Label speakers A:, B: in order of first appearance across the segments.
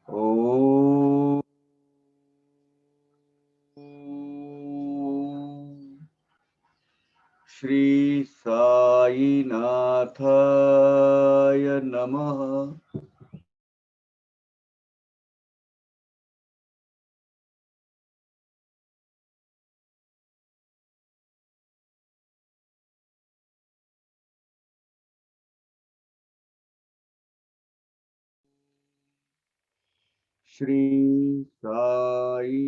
A: ॐ श्री साईनाथाय नमः। श्री साईनाथाय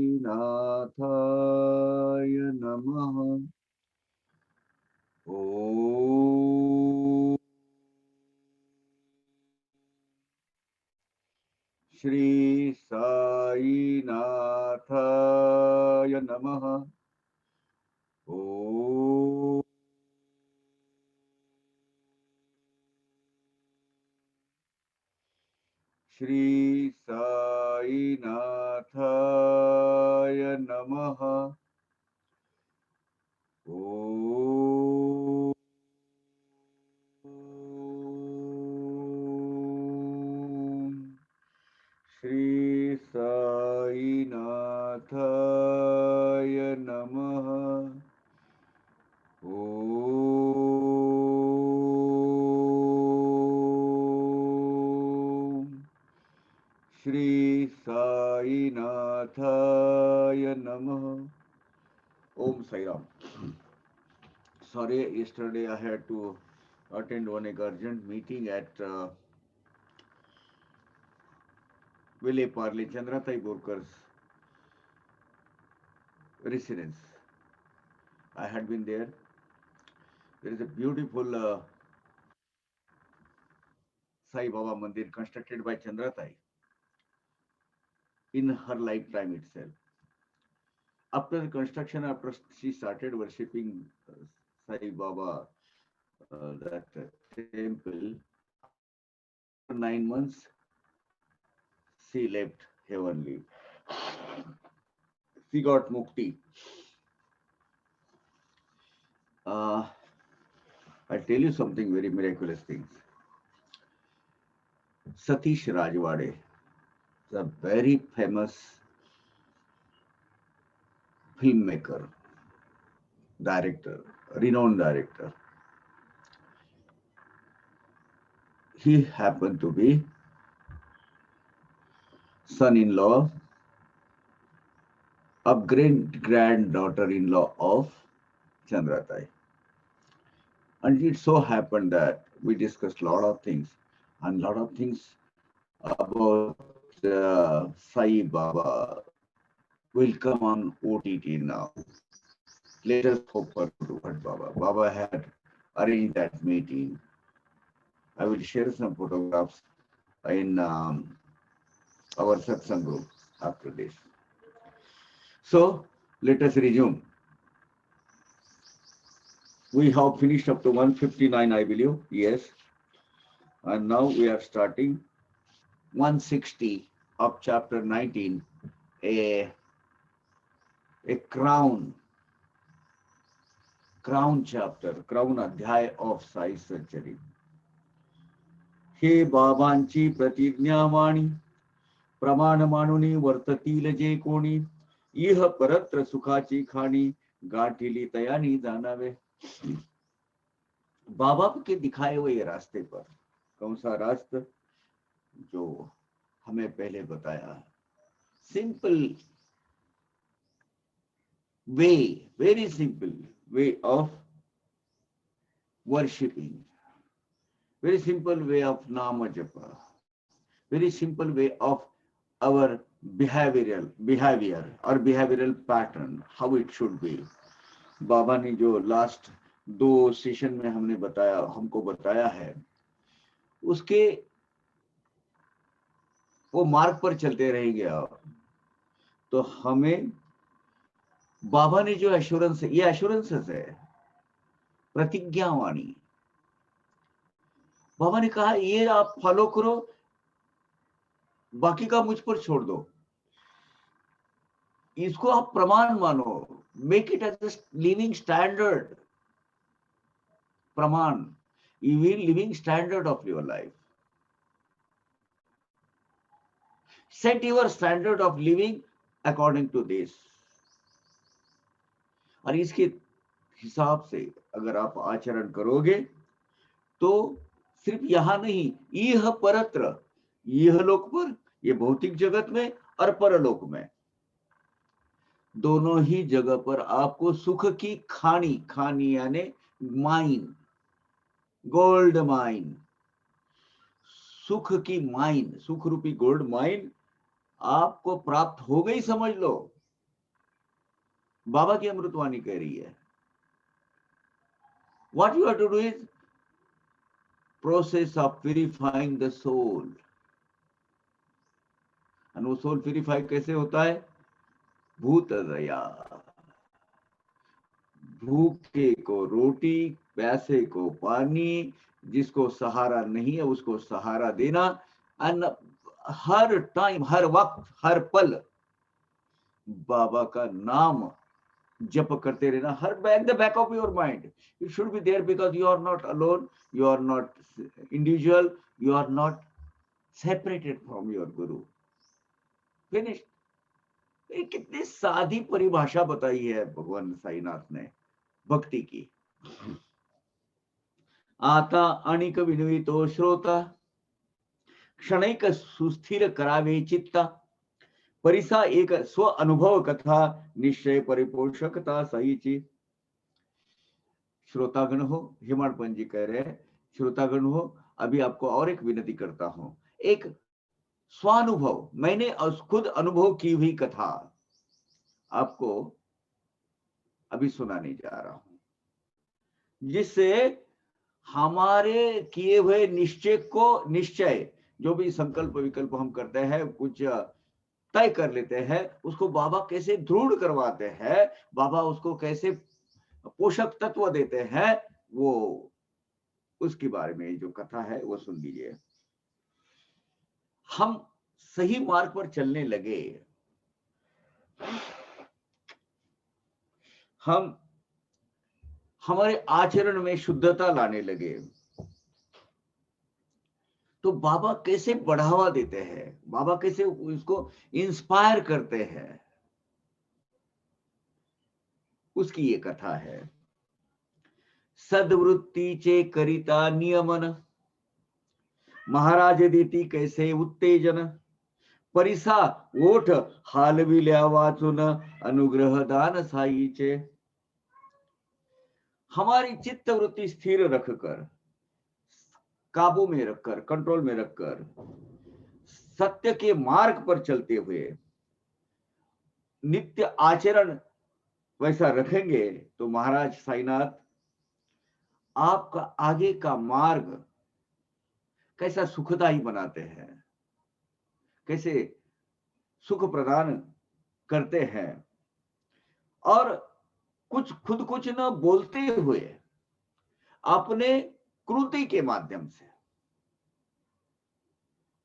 A: नमः। ॐ श्री साईनाथाय नमः। ॐ श्री साईनाथाय नमः। ॐ श्री साईनाथाय नमः। ॐ श्री साईनाथाय नमः। Om Sai Ram. Sorry, yesterday I had to attend one urgent meeting at Vile Parle Chandratai Borkar's residence. I had been there. There is a beautiful Sai Baba Mandir constructed by Chandratai in her lifetime itself. After the construction, after she started worshipping Sai Baba, that temple, after 9 months, she left heavenly. She got mukti. I'll tell you something very miraculous things. Satish Rajwade, the very famous filmmaker, director, renowned director. He happened to be son-in-law of great granddaughter-in-law of Chandratai. And it so happened that we discussed a lot of things, and a lot of things about Sai Baba will come on OTT now. Let us hope for good word, Baba. Baba had arranged that meeting. I will share some photographs in our satsang group after this. So let us resume. We have finished up to 159, I believe. Yes. And now we are starting 160 of chapter 19, a crown chapter, crown adhyay of Sai Sacharit. हे बाबांची प्रतिज्ञावाणी प्रमाण मानुनी वर्ततील जे कोणी इह परत्र सुखाची खाणी गाठिली तयानी जानावे. बाबा के दिखाए हुए रास्ते पर कौन सा रास्ता जो हमें पहले बताया, simple way, very simple way of worshipping, very simple way of nama japa, very simple way of our behavior or behavioral pattern, how it should be. बाबा ने जो लास्ट 2 सेशन में हमको बताया है, उसके वो मार्ग पर चलते रहेंगे आप, तो हमें बाबा ने जो एश्योरेंस, ये एश्योरेंसेस है, प्रतिज्ञावाणी. बाबा ने कहा ये आप फॉलो करो, बाकी का मुझ पर छोड़ दो. इसको आप प्रमाण मानो, make it as a living standard. प्रमाण, living standard of your life. Set your standard of living according to this. और इसके हिसाब से अगर आप आचरण करोगे तो सिर्फ यहां नहीं, यह परत्र, यह लोक पर, ये भौतिक जगत में और परलोक में, दोनों ही जगह पर आपको सुख की खानी, खानी यानी माइन, गोल्ड माइन, सुख की माइन, सुख रूपी गोल्ड माइन आपको प्राप्त हो गई, समझ लो। बाबा की अमृतवाणी कह रही है, what you have to do is process of purifying the soul. और वो सोल प्यूरिफाई कैसे होता है? भूत दया, भूखे को रोटी, प्यासे को पानी, जिसको सहारा नहीं है उसको सहारा देना, और हर टाइम, हर वक्त, हर पल बाबा का नाम जप करते रहना, हर back the back of your mind it should be there, because you are not alone, you are not individual, you are not separated from your guru. Finish. कितनी सादी परिभाषा बताई है भगवान साईनाथ ने भक्ति की। आता अनिक विनुतो श्रोता, क्षणिक सुस्थिर करावे चित्ता, परिसा एक स्व अनुभव कथा, निश्चय परिपोषकता सहीची। श्रोतागण हो, हिमाड़पन जी कह रहे हैं, श्रोतागण हो, अभी आपको और एक विनती करता हूं, एक स्वानुभव, मैंने खुद अनुभव की हुई कथा आपको अभी सुनाने जा रहा हूं, जिससे हमारे किए हुए निश्चय को, निश्चय जो भी संकल्प विकल्प हम करते हैं, कुछ तय कर लेते हैं, उसको बाबा कैसे दृढ़ करवाते हैं, बाबा उसको कैसे पोषक तत्व देते हैं, वो उसके बारे में जो कथा है वो सुन लीजिए। हम सही मार्ग पर चलने लगे, हम हमारे आचरण में शुद्धता लाने लगे, तो बाबा कैसे बढ़ावा देते हैं, बाबा कैसे उसको इंस्पायर करते हैं, उसकी ये कथा है। सद्वृत्तीचे करिता नियमन, महाराज देती कैसे उत्तेजन, परिसा ओठ हालविल्या वाचून, अनुग्रह दान साईचे। हमारी चित्त वृत्ति स्थिर रखकर, काबू में रखकर, कंट्रोल में रखकर, सत्य के मार्ग पर चलते हुए नित्य आचरण वैसा रखेंगे तो महाराज साईनाथ आपका आगे का मार्ग कैसा सुखदायी बनाते हैं, कैसे सुख प्रदान करते हैं, और कुछ न बोलते हुए अपने कृति के माध्यम से,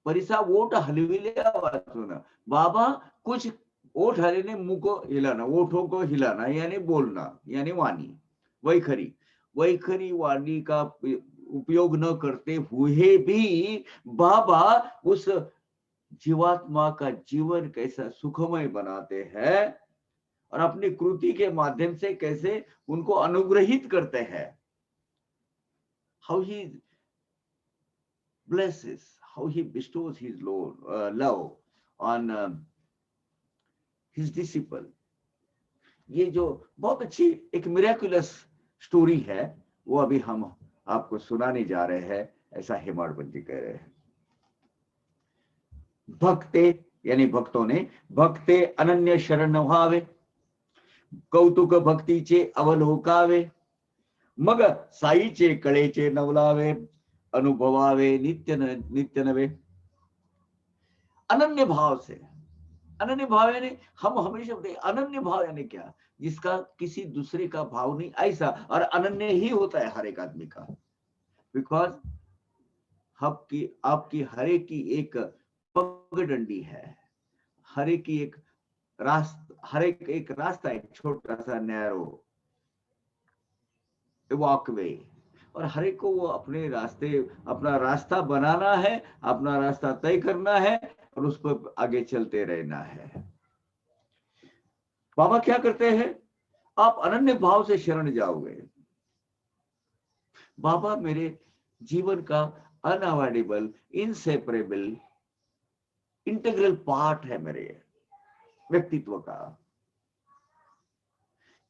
A: परिसा ओठ हलविल्या वाचून, बाबा कुछ ओठ हलने, मुंह को हिलाना, ओठों को हिलाना यानी बोलना, यानी वाणी, वैखरी, वैखरी वाणी का उपयोग न करते हुए भी बाबा उस जीवात्मा का जीवन कैसा सुखमय बनाते हैं, और अपनी कृति के माध्यम से कैसे उनको अनुग्रहित करते हैं। How he blesses, how he bestows his love on his disciple। ये जो बहुत अच्छी एक मिरेकुलस स्टोरी है, वो अभी हम आपको सुनाने जा रहे हैं, ऐसा हेमाड़पंत जी कह रहे हैं। भक्ते यानी भक्तों ने, भक्ते अनन्य शरण भावे, कौतुक भक्तीचे अवलोकावे, मग साईचे कळेचे नवलावे, अनुभवावे नित्य नवे। अनन्य भाव से, अनन्य भाव यानी हम हमेशा बोलते, अनन्य भाव यानी क्या? जिसका किसी दूसरे का भाव नहीं, ऐसा, और अनन्य ही होता है हर एक आदमी का, बिकॉज आपकी हर एक की एक पगडंडी है, हर एक की एक रास्ता, हर एक रास्ता, एक छोटा सा नैरो वॉकवे, और हर एक को वो अपने रास्ते, अपना रास्ता बनाना है, अपना रास्ता तय करना है, और उस पर आगे चलते रहना है। बाबा क्या करते हैं, आप अनन्य भाव से शरण जाओगे। बाबा मेरे जीवन का अनअवॉइडेबल, इनसेपरेबल, इंटीग्रल पार्ट है मेरे व्यक्तित्व का।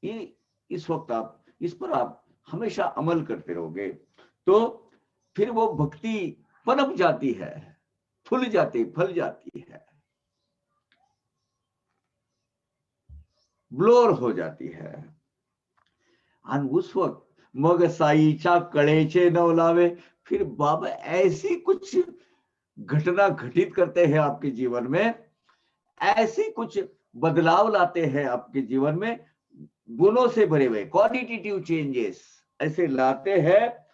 A: ये इस वक्त आप इस पर आप हमेशा अमल करते रहोगे तो फिर वो भक्ति पनप जाती है, फूल जाती, फल जाती है, ब्लोर हो जाती है। और उस वक्त मग साईचा कळेचे न लावे, फिर बाबा ऐसी कुछ घटना घटित करते हैं आपके जीवन में, ऐसी कुछ बदलाव लाते हैं आपके जीवन में, गुणों से भरे हुए क्वालिटेटिव चेंजेस ऐसे लाते हैं।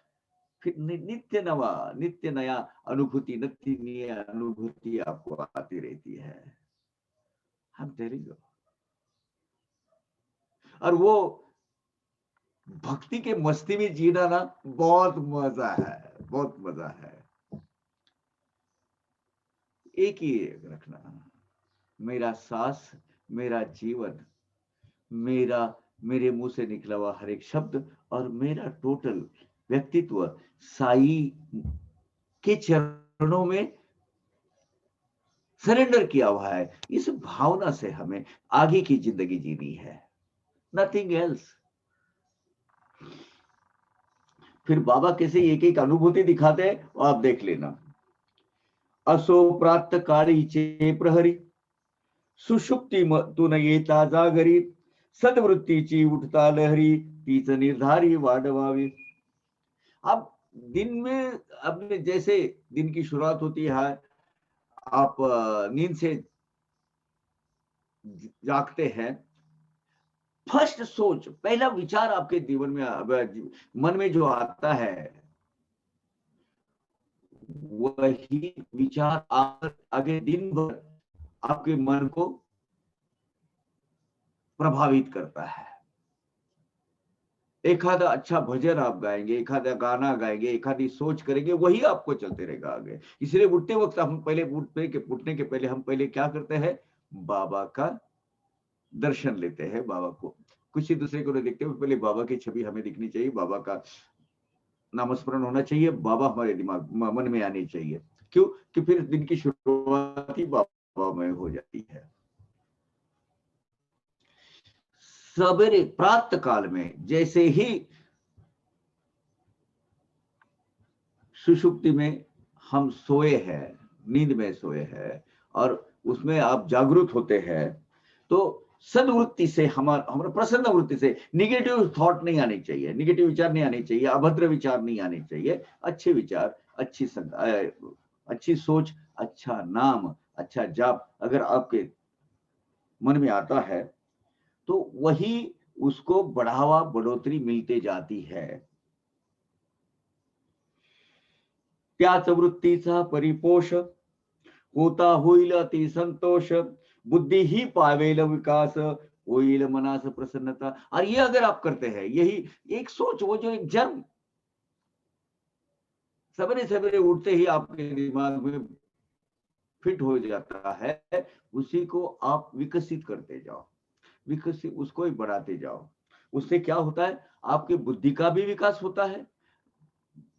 A: फिर नित्य नवा, नित्य नया अनुभूति, नित्य नई अनुभूति आपको आती रहती है। हम टेलिंग, और वो भक्ति के मस्ती में जीना ना बहुत मजा है, बहुत मजा है। एक ही रखना, मेरा सांस, मेरा जीवन, मेरा मेरे मुंह से निकला हुआ हर एक शब्द और मेरा टोटल व्यक्तित्व साई के चरणों में सरेंडर किया हुआ है। इस भावना से हमें आगे की जिंदगी जीनी है, नथिंग एल्स। फिर बाबा कैसे एक एक अनुभूति दिखाते हैं और आप देख लेना। असो प्राप्त काळी चे प्रहरी, सुषुप्ती तुन येता जागरी, सद्वृत्तीची उठता लहरी, तीच निर्धारी वाढवावी। अब दिन में, अब जैसे दिन की शुरुआत होती है, आप नींद से जागते हैं, फर्स्ट सोच, पहला विचार आपके जीवन में, मन में जो आता है, वही विचार आगे दिन भर आपके मन को प्रभावित करता है। एखादा अच्छा भजन आप गाएंगे, एखादा गाना गाएंगे, एखादी सोच करेंगे, वही आपको चलते रहेगा आगे। इसलिए उठते वक्त हम पहले उठने के पहले हम पहले क्या करते हैं, बाबा का दर्शन लेते हैं। बाबा को कुछ ही दूसरे को नहीं देखते, पहले बाबा की छवि हमें दिखनी चाहिए, बाबा का नामस्मरण होना चाहिए, बाबा हमारे दिमाग मन में आनी चाहिए। क्यों कि फिर दिन की शुरुआत ही बाबा में हो जाती है। सवेरे प्रातः काल में जैसे ही सुषुप्ति में हम सोए हैं, नींद में सोए हैं, और उसमें आप जागरूक होते हैं, तो सद्वृत्ति से हमारा प्रसन्न वृत्ति से निगेटिव थॉट नहीं आनी चाहिए, निगेटिव विचार नहीं आने चाहिए, अभद्र विचार नहीं आने चाहिए। अच्छे विचार, अच्छी सोच, अच्छा नाम, अच्छा जाप अगर आपके मन में आता है तो वही उसको बढ़ावा, बढ़ोतरी मिलते जाती है। त्याच वृत्तीचा परिपोष होता होईल अति संतोष, बुद्धि ही पावेल विकास, होईल मनास प्रसन्नता। और ये अगर आप करते हैं, यही एक सोच, वो जो एक जन्म सवेरे सवेरे उठते ही आपके दिमाग में फिट हो जाता है, उसी को आप विकसित करते जाओ, विकसित उसको ही बढ़ाते जाओ। उससे क्या होता है, आपके बुद्धि का भी विकास होता है,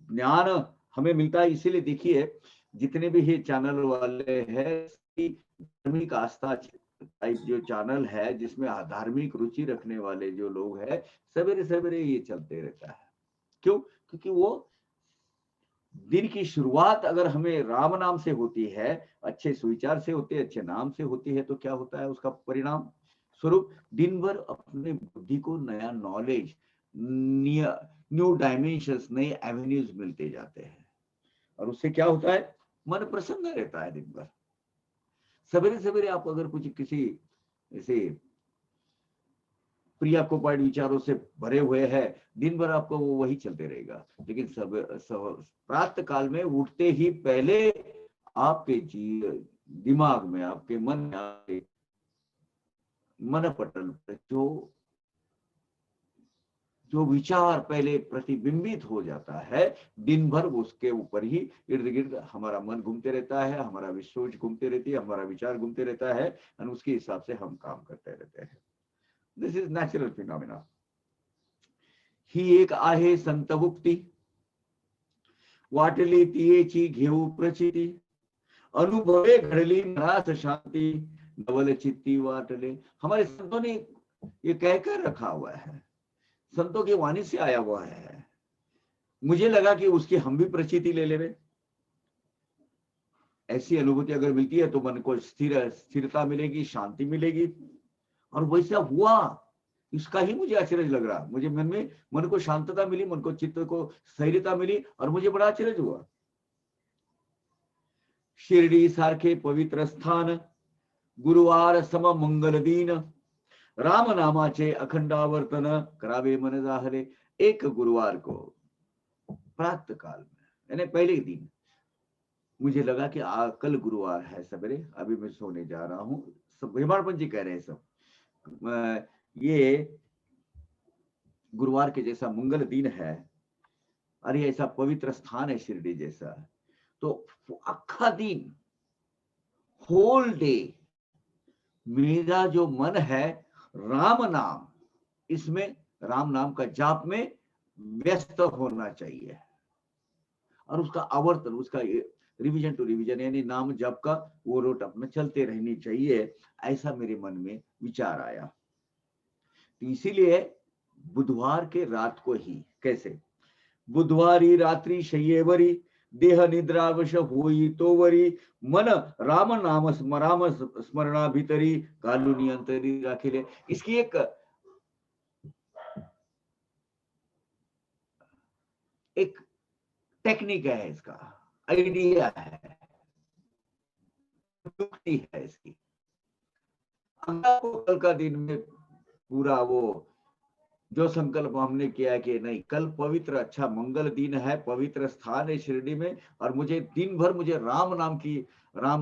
A: ज्ञान हमें मिलता है। इसीलिए देखिए, जितने भी ये चैनल वाले हैं, धार्मिक आस्था टाइप जो चैनल है, जिसमें धार्मिक रुचि रखने वाले जो लोग हैं, सवेरे सवेरे ये चलते रहता है। क्यों? क्योंकि वो दिन की शुरुआत अगर हमें राम नाम से होती है, अच्छे सुविचार से होते हैं, अच्छे नाम से होती है, तो क्या होता है उसका परिणाम स्वरूप, दिन भर अपने बुद्धि को नया नॉलेज, न्यू डायमेंशंस, नए एवेन्यूज मिलते जाते हैं, और उससे क्या होता है, मन प्रसन्न रहता है दिन भर। सवेरे सवेरे आप अगर कुछ किसी ऐसे प्रियाकोपाइड विचारों से भरे हुए हैं, दिन भर आपको वो वही चलते रहेगा। लेकिन प्रातः काल में उठते ही पहले आपके दिमाग में, आपके मन में, आपके मन पटल पर जो जो विचार पहले प्रतिबिंबित हो जाता है, दिन भर उसके ऊपर ही इर्द गिर्द हमारा मन घूमते रहता है, हमारा विश्व घूमते रहती है, हमारा विचार घूमते रहता है, और उसके हिसाब से हम काम करते रहते हैं. This is natural phenomena. ही एक आहे संत भुक्ती, वाटली तियेची घेऊ प्रचिती, अनुभवे घडली मनास शांति, नवल चित्ती वाटले. हमारे संतों ने ये कहकर रखा हुआ है, संतों की वाणी से आया हुआ है. मुझे लगा कि उसकी हम भी प्रचिति ले लेवे. ऐसी अनुभूति अगर मिलती है तो मन को स्थिरता मिलेगी, शांति मिलेगी. और वैसा हुआ, इसका ही मुझे आश्चर्य लग रहा. मुझे मन को शांतता मिली, मन को चित्त को स्थैर्यता मिली, और मुझे बड़ा आश्चर्य हुआ. शिर्डी सारखे पवित्र स्थान, गुरुवार सम मंगल दिन, राम नामाचे अखंडावर्तन, करावे मन जाहले. एक गुरुवार को प्रातः काल में, यानी पहले दिन, मुझे लगा कि कल गुरुवार है सवेरे, अभी मैं सोने जा रहा हूँ. सब हेमाड़पंत जी कह रहे हैं सब, ये गुरुवार के जैसा मंगल दिन है, अरे ऐसा पवित्र स्थान है शिरडी जैसा. तो अखा दिन, होल डे, मेरा जो मन है राम नाम, इसमें राम नाम का जाप में व्यस्त होना चाहिए. और उसका आवर्तन, उसका रिवीजन टू रिवीजन, यानी नाम जप का वो रोट अपना चलते रहनी चाहिए. ऐसा मेरे मन में विचार आया. तो इसीलिए बुधवार के रात को ही, कैसे बुधवारी रात्रि शय्येवरी, देह निद्रावश होई तोवरी, मन राम नाम स्मरणा भीतरी, कालू नियंत्रित राखिले. इसकी एक टेक्निक है, इसका आइडिया है, युक्ति है इसकी. कल का दिन में पूरा वो जो संकल्प हमने किया कि नहीं, कल पवित्र अच्छा मंगल दिन है, पवित्र स्थान है शिरडी में, और मुझे दिन भर मुझे राम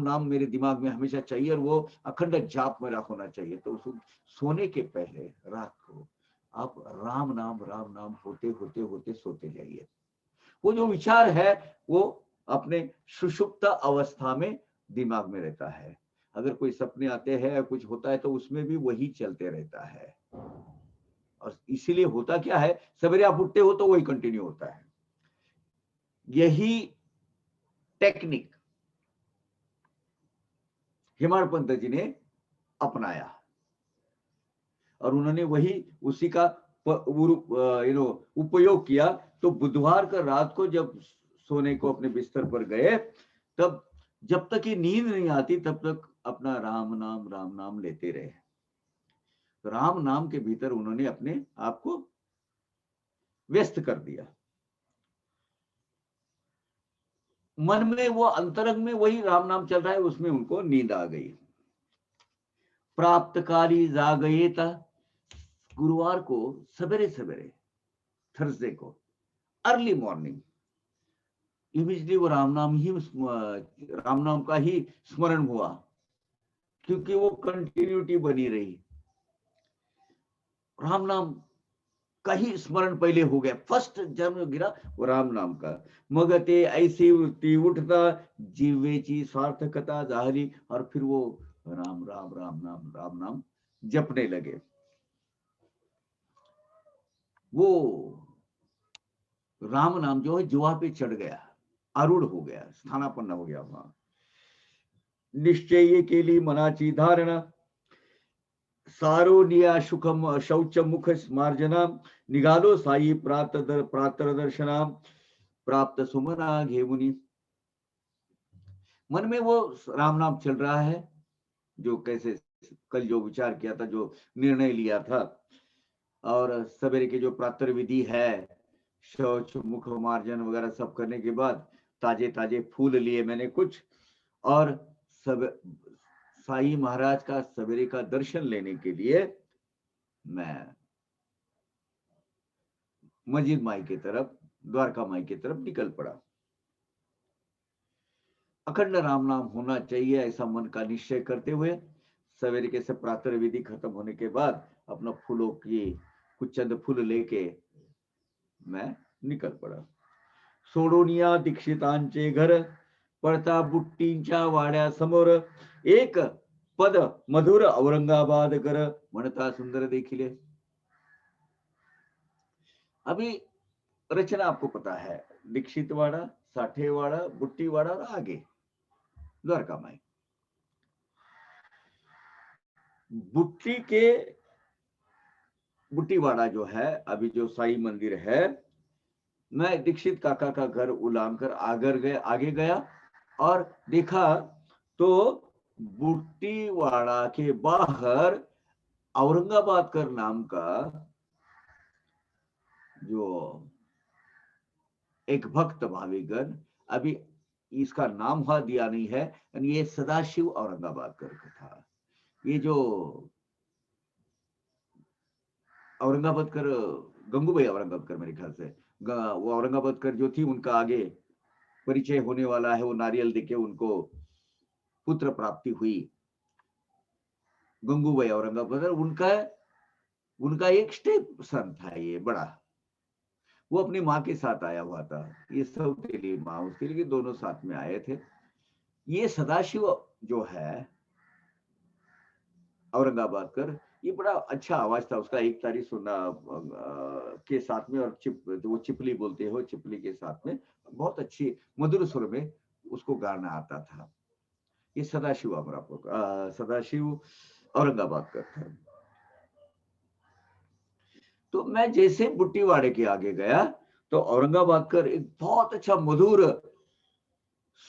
A: नाम मेरे दिमाग में हमेशा चाहिए, और वो अखंड जाप मेरा होना चाहिए. तो सोने के पहले रात को आप राम नाम होते होते होते सोते जाइए. वो जो विचार है वो अपने सुषुप्त अवस्था में दिमाग में रहता है. अगर कोई सपने आते हैं, कुछ होता है, तो उसमें भी वही चलते रहता है. और इसीलिए होता क्या है, सवेरे आप उठते हो तो वही कंटिन्यू होता है. यही टेक्निक हेमाड़पंत जी ने अपनाया, और उन्होंने वही उसी का उपयोग किया. तो बुधवार का रात को जब सोने को अपने बिस्तर पर गए, तब जब तक ये नींद नहीं आती तब तक अपना राम नाम लेते रहे. राम नाम के भीतर उन्होंने अपने आप को व्यस्त कर दिया. मन में वो अंतरंग में वही राम नाम चल रहा है, उसमें उनको नींद आ गई. प्राप्तकारी जागयेता, गुरुवार को सवेरे सवेरे, थर्सडे को अर्ली मॉर्निंग, इमीडिएटली वो राम नाम का ही स्मरण हुआ, क्योंकि वो कंटिन्यूटी बनी रही. राम नाम का ही स्मरण पहले हो गया. फर्स्ट जन्म गिरा वो राम नाम का. मग ते ऐसी वृत्ती उठता, जीवेची सार्थकता जाहली, और फिर वो राम नाम जपने लगे. वो राम नाम जो है जुआ पे चढ़ गया, आरूढ़ हो गया, स्थानापन्न हो गया. वहां निश्चय केली मनाची धारणा, सारो निया सुखम शौच मुख स्मार्जना, निघालो साई प्रातर दर्शना, प्राप्त सुमना घेमुनी. मन में वो राम नाम चल रहा है, जो कैसे कल जो विचार किया था, जो निर्णय लिया था. और सवेरे के जो प्रातः विधि है, शौच मुख मार्जन वगैरह सब करने के बाद ताजे ताजे फूल लिए मैंने कुछ, और सब साई महाराज का सवेरे का दर्शन लेने के लिए मैं मस्जिद माई की तरफ, द्वारका माई की तरफ निकल पड़ा. अखंड राम नाम होना चाहिए, ऐसा मन का निश्चय करते हुए सवेरे के सब प्रातः विधि खत्म होने के बाद अपना फूलों की कुछ चंद फूल लेके मैं निकल पडा. सोडोनिया दीक्षितांचे घर, पडता बुट्टींच्या वाड्यासमोर, एक पद मधुर औरंगाबाद कर, म्हणता सुंदर देखिले. अभी रचना आपको पता है, दीक्षितवाड़ा, साठेवाड़ा, बुट्टीवाड़ा और आगे द्वारका माई. बुट्टीवाड़ा जो है, अभी जो साई मंदिर है, मैं दीक्षित काका का घर उलाम कर आगे गया और देखा तो बुट्टीवाड़ा के बाहर औरंगाबाद कर नाम का जो एक भक्त भावीगण, अभी इसका नाम वहां दिया नहीं है, ये सदाशिव औरंगाबाद कर था. ये जो औरंगाबाद कर, गंगूबाई औरंगाबाद कर मेरे ख्याल से, वो औरंगाबाद कर जो थी, उनका आगे परिचय होने वाला है. वो नारियल देके उनको पुत्र प्राप्ति हुई. गंगूबाई औरंगाबाद, उनका एक स्टेप सन था ये बड़ा. वो अपनी माँ के साथ आया हुआ था. ये सौतेली माँ उसके लिए, दोनों साथ में आए थे. ये सदाशिव जो है औरंगाबाद कर, ये बड़ा अच्छा आवाज था उसका. एक तारी सुना के साथ में, और वो चिपली बोलते हो, चिपली के साथ में बहुत अच्छी मधुर सुर में उसको गाना आता था. ये सदाशिव औरंगाबाद कर था. तो मैं जैसे बुट्टीवाड़े के आगे गया तो औरंगाबाद कर एक बहुत अच्छा मधुर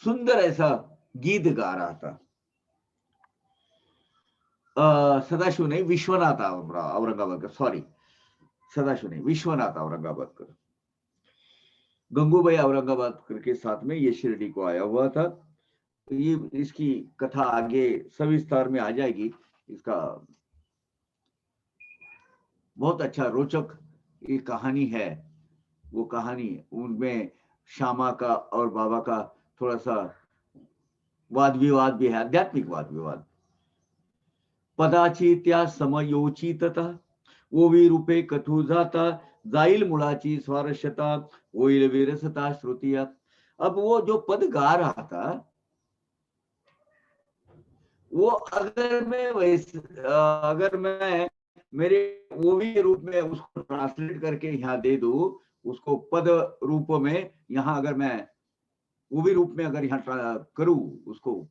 A: सुंदर ऐसा गीत गा रहा था. सदाशिव नहीं, विश्वनाथ औरंगाबाद कर, सॉरी, सदाशिव नहीं, विश्वनाथ औरंगाबाद कर. गंगूबाई औरंगाबाद कर के साथ में ये शिरडी को आया हुआ था. ये इसकी कथा आगे सविस्तार में आ जाएगी. इसका बहुत अच्छा रोचक ये कहानी है. वो कहानी उनमें श्यामा का और बाबा का थोड़ा सा वाद विवाद भी है, आध्यात्मिक वाद विवाद. पदाची त्या समयोचितता, ओवी रूपे कथू जाता, जाईल मुळाची स्वारस्यता, होईल विरसता श्रुतिया. अब वो जो पद गा रहा था, वो अगर मैं मेरे ओवी रूप में उसको ट्रांसलेट करके यहाँ दे दूं, उसको पद रूप में यहाँ अगर मैं ओवी रूप में अगर यहाँ करूं, उसको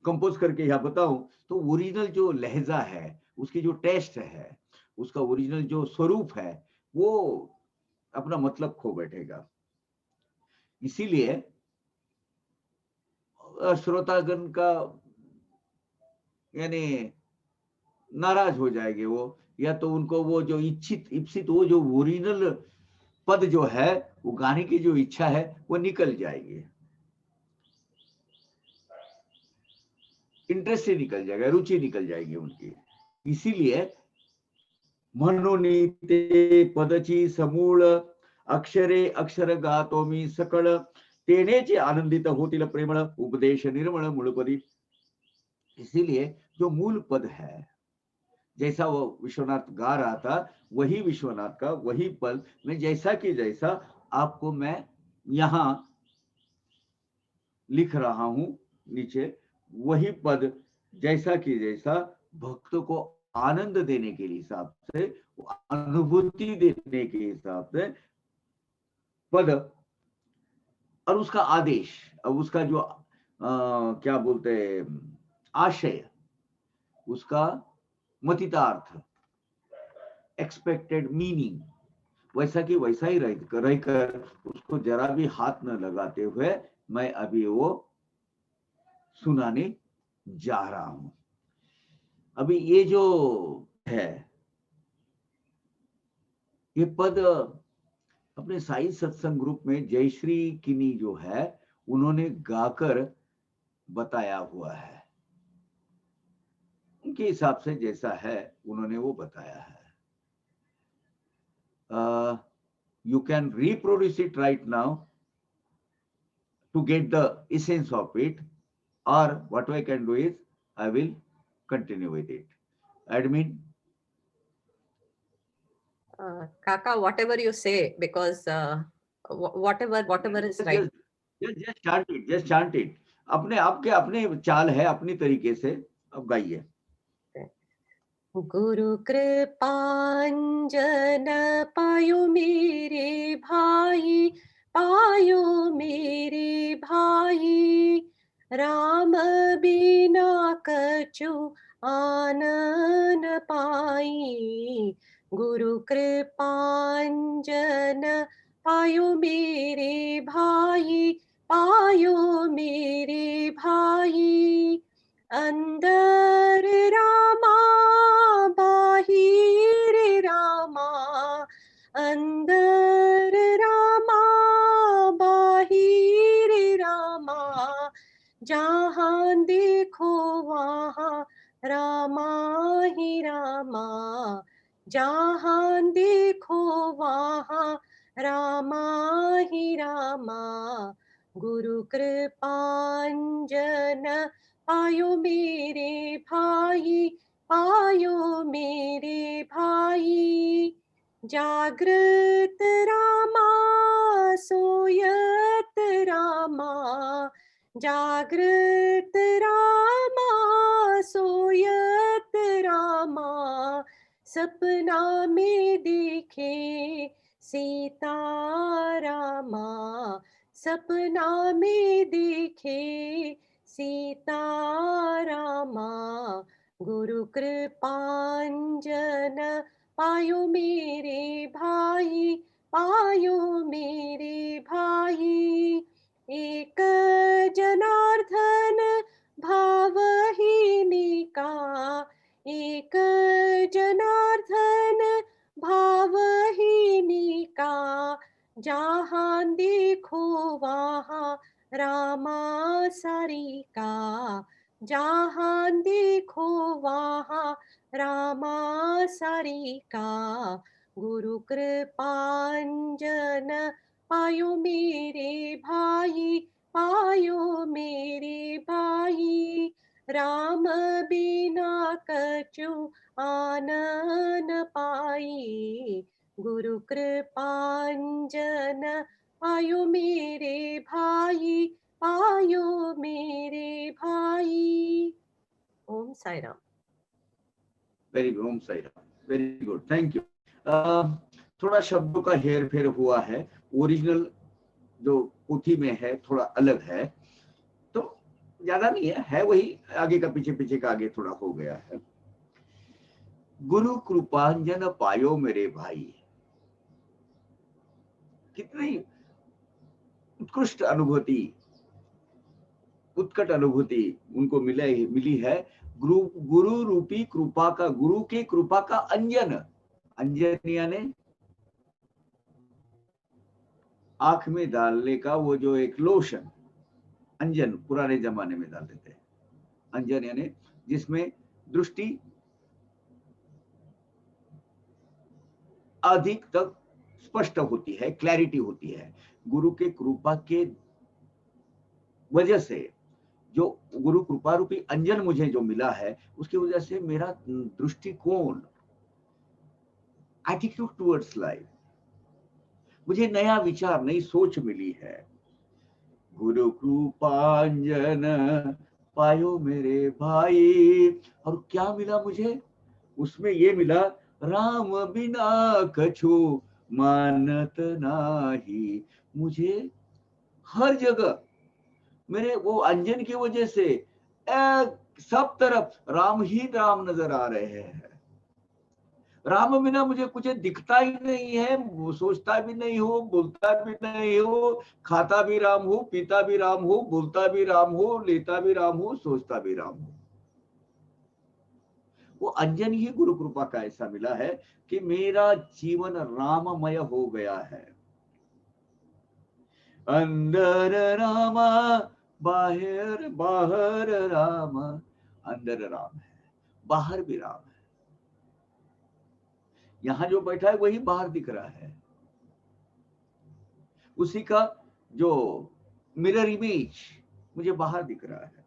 A: कंपोज करके यहाँ बताऊं, तो ओरिजिनल जो लहजा है, उसकी जो टेस्ट है, उसका ओरिजिनल जो स्वरूप है, वो अपना मतलब खो बैठेगा. इसीलिए श्रोतागण का यानी नाराज हो जाएंगे वो, या तो उनको वो जो इप्सित वो जो ओरिजिनल पद जो है, वो गाने की जो इच्छा है, वो निकल जाएगी. इंटरेस्ट से निकल जाएगा, रुचि निकल जाएगी उनकी. इसीलिए म्हणून पदची समूळ, अक्षरे अक्षर गातो मी सकळ, तेनेचे आनंदित होतील प्रेमळ, उपदेश निर्मळ मूलपदी. इसीलिए जो मूल पद है, जैसा वो विश्वनाथ गा रहा था, वही विश्वनाथ का वही पद में जैसा कि जैसा आपको मैं यहां लिख रहा हूं नीचे, वही पद जैसा कि जैसा भक्त को आनंद देने के हिसाब से, अनुभूति देने के हिसाब से पद और उसका आदेश, अब उसका जो क्या बोलते हैं आशय, उसका मतितार्थ, एक्सपेक्टेड मीनिंग, वैसा कि वैसा ही रहकर उसको जरा भी हाथ न लगाते हुए मैं अभी वो सुनाने जा रहा हूं. अभी ये जो है, ये पद अपने साई सत्संग ग्रुप में जयश्री किनी जो है, उन्होंने गाकर बताया हुआ है. उनके हिसाब से जैसा है उन्होंने वो बताया है. You can reproduce it right now to get the essence of it, or what I can do is I will continue with it. Admin,
B: Kaka, whatever you say, because whatever is right.
A: Just chant it, just chant it. अपने आपके अपने चाल है, अपनी तरीके से अब गाइए।
B: गुरु कृपांजन पायो मेरे भाई, पायो मेरे भाई, राम बिना कछु आनन पाई। गुरु कृपांजन पायो मेरे भाई, पायो मेरे भाई, अंदर रामा बाहिर रामा, अंदर रामा बाहिर रामा, जहाँ देखो वहाँ रामा ही रामा, जहाँ देखो वहाँ रामा ही रामा। गुरु कृपांजन पायो मेरे भाई, पायो मेरे भाई, जागृत रामा सोयत रामा, जागृत रामा सोयत रामा, सपना में देखे सीता रामा, सपना में देखे सीता रामा। गुरु कृपांजन पायो मेरे भाई, पायो मेरे भाई, एक जनार्दन भावहीनिका, एक जनार्दन भावहीनिका, जहाँ देखो वहाँ रामा सारिका, जहाँ देखो वहाँ रामा सारिका। गुरु कृपांजन पायो मेरे भाई, पायो मेरे भाई, राम बिना कछु आनन पाई। गुरु कृपांजन पायो मेरे भाई, पायो मेरे भाई। Om Sai Ram.
A: Very good, Om Sai Ram, very good, thank you. थोड़ा शब्दों का हेर फेर हुआ है, ओरिजिनल जो पोथी में है थोड़ा अलग है, तो ज्यादा नहीं है वही, आगे का पीछे, पीछे का आगे थोड़ा हो गया है। गुरु कृपांजन पायो मेरे भाई, कितनी उत्कृष्ट अनुभूति, उत्कट अनुभूति उनको मिली है। गुरु रूपी कृपा का, गुरु की कृपा का अंजन, अंजन यानी आंख में डालने का वो जो एक लोशन, अंजन पुराने जमाने में डालते थे। अंजन यानी जिसमें दृष्टि अधिक तक स्पष्ट होती है, क्लैरिटी होती है। गुरु के कृपा के वजह से जो गुरु कृपा रूपी अंजन मुझे जो मिला है, उसकी वजह से मेरा दृष्टिकोण, एटीट्यूड टुवर्ड्स लाइफ, मुझे नया विचार, नई सोच मिली है। गुरु कृपांजन पायो मेरे भाई, और क्या मिला मुझे उसमें? ये मिला, राम बिना कछु मानत नाही। मुझे हर जगह मेरे वो अंजन की वजह से सब तरफ राम ही राम नजर आ रहे हैं। राम बिना मुझे कुछ दिखता ही नहीं है, सोचता भी नहीं हो, बोलता भी नहीं हो, खाता भी राम हो, पीता भी राम हो, बोलता भी राम हो, लेता भी राम हो, सोचता भी राम हो। वो अंजन ही गुरु कृपा का ऐसा मिला है कि मेरा जीवन राममय हो गया है। अंदर रामा, बाहर बाहर राम, अंदर राम है, बाहर भी राम है। यहां जो बैठा है वही बाहर दिख रहा है, उसी का जो मिरर इमेज मुझे बाहर दिख रहा है।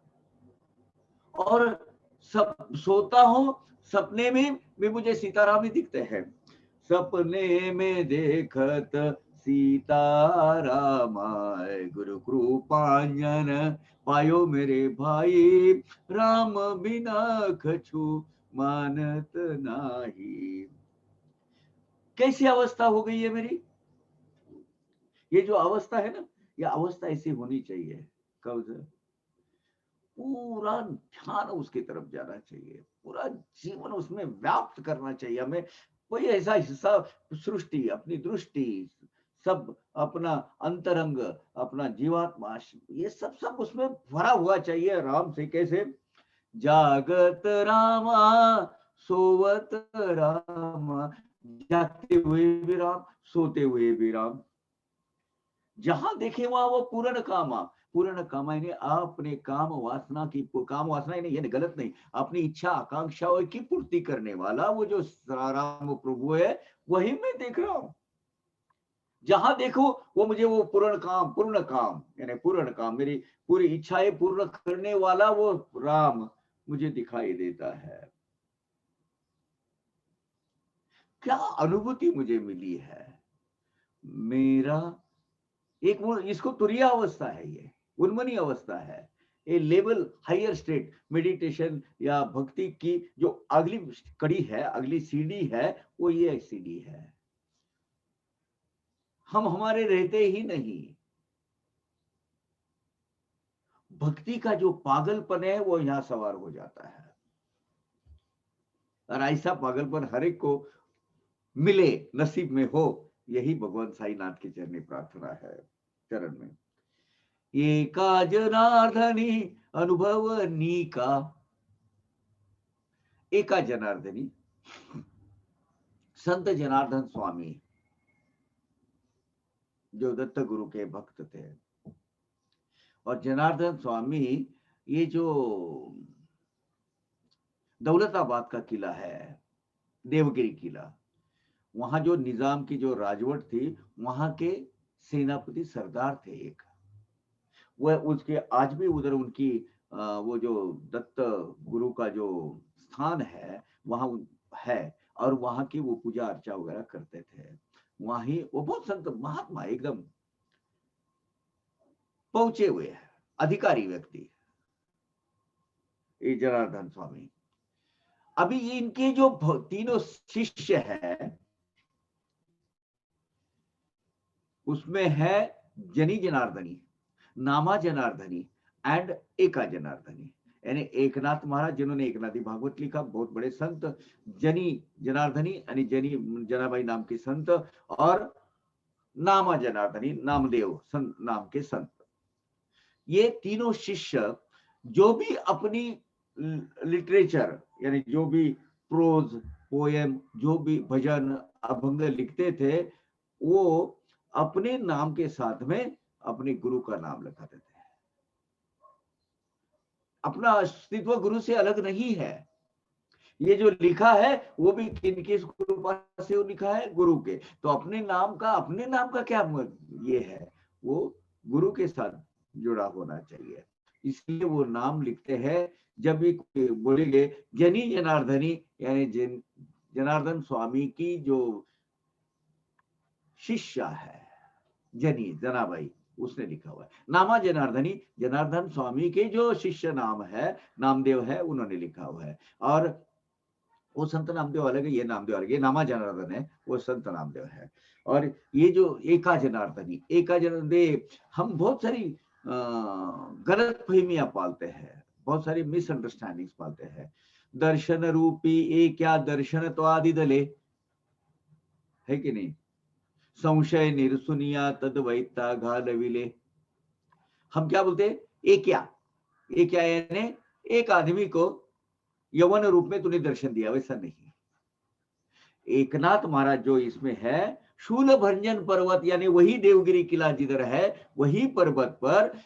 A: और सब सोता हूं, सपने में भी मुझे सीताराम ही दिखते हैं। सपने में देखत सीतारामाय, गुरु कृपांजन पायो मेरे भाई, राम बिना कछु मानत नाही। कैसी अवस्था हो गई है मेरी? ये जो अवस्था है ना, ये अवस्था ऐसी होनी चाहिए। कब से? पूरा ध्यान उसकी तरफ जाना चाहिए, पूरा जीवन उसमें व्याप्त करना चाहिए हमें। कोई ऐसा हिस्सा, सृष्टि, अपनी दृष्टि, सब अपना अंतरंग, अपना जीवात्मा, ये सब सब उसमें भरा हुआ चाहिए राम से। कैसे? जागत रामा, सोवत रामा, जागते हुए भी राम, सोते हुए भी राम। जहां देखे वहां वो पूर्ण कामा। पूर्ण कामा यानी अपने काम वासना की, काम वासना यानी ये गलत नहीं, अपनी इच्छा आकांक्षाओं की पूर्ति करने वाला वो जो राम प्रभु है, वही मैं देख रहा हूं। जहां देखो वो मुझे वो पूर्ण काम यानी पूर्ण काम, मेरी पूरी इच्छाएं पूर्ण करने वाला वो राम मुझे दिखाई देता है। क्या अनुभूति मुझे मिली है। मेरा एक वो, इसको तुरीय अवस्था है, ये उन्मनी अवस्था है। ए लेवल हायर स्टेट मेडिटेशन या भक्ति की जो अगली कड़ी है, अगली सीढ़ी है, वो ये सीढ़ी है। हम हमारे रहते ही नहीं, भक्ति का जो पागलपन है वो यहां सवार हो जाता है। और ऐसा पागलपन हर एक को मिले, नसीब में हो, यही भगवान साईनाथ की चरणी प्रार्थना है, चरण में। एका जनार्दनी अनुभव नीका, एका जनार्दनी संत जनार्दन स्वामी जो दत्त गुरु के भक्त थे। और जनार्दन स्वामी, ये जो दौलताबाद का किला है, देवगिरी किला, वहां जो निजाम की जो राजवट थी, वहां के सेनापति सरदार थे एक, वह उसके आज भी उधर उनकी वो जो दत्त गुरु का जो स्थान है वहां है, और वहां की वो पूजा अर्चा वगैरह करते थे। वहीं वो बहुत संत महात्मा, एकदम पहुंचे हुए हैं, अधिकारी व्यक्ति, ये जनार्दन स्वामी। अभी इनके जो तीनों शिष्य हैं, उसमें है जनी जनार्दनी, नामा जनार्दनी एंड एका जनार्दनी। यानी एकनाथ महाराज जिन्होंने एकनाथी भागवत लिखा, बहुत बड़े संत, जनी जनार्दनी यानी जनी जनाबाई नाम के संत, और नामा जनार्दनी नामदेव संत नाम के संत। ये तीनों शिष्य जो भी अपनी लिटरेचर यानी जो भी प्रोज पोएम, जो भी भजन अभंग लिखते थे, वो अपने नाम के साथ में अपने गुरु का नाम लिखाते थे। अपना अस्तित्व गुरु से अलग नहीं है। ये जो लिखा है वो भी किनके कृपा से लिखा है? गुरु के। तो अपने नाम का क्या ये है? वो गुरु के साथ जुड़ा होना चाहिए। इसलिए वो नाम लिखते हैं। जब भी बोलेंगे जनी जनार्दनी यानी जनार्दन स्वामी की जो शिष्य है, जनी जनाबाई, उसने लिखा हुआ है। नामा जनार्दनी जनार्दन स्वामी के जो शिष्य नाम है, नामदेव है, उन्होंने लिखा हुआ है। और वो संत नामदेव अलग है, ये नामदेव अलग है। नामा जनार्दन है, वो संत नामदेव है। और ये जो एका जनार्दनी, एका जनार्दन, हम बहुत सारी गलत फहमियां पालते हैं, बहुत सारी मिसअंडरस्टैंडिंग्स पालते हैं। दर्शन रूपी एक क्या दर्शन तो आदि दले, है कि नहीं? संशय निर्सुनिया तद वैता घालविले। हम क्या बोलते हैं? एक क्या यानी एक आदमी को यवन रूप में तूने दर्शन दिया, वैसा नहीं। एकनाथ महाराज जो इसमें है, शूल भंजन पर्वत यानी वही देवगिरी किला जिधर है, वही पर्वत पर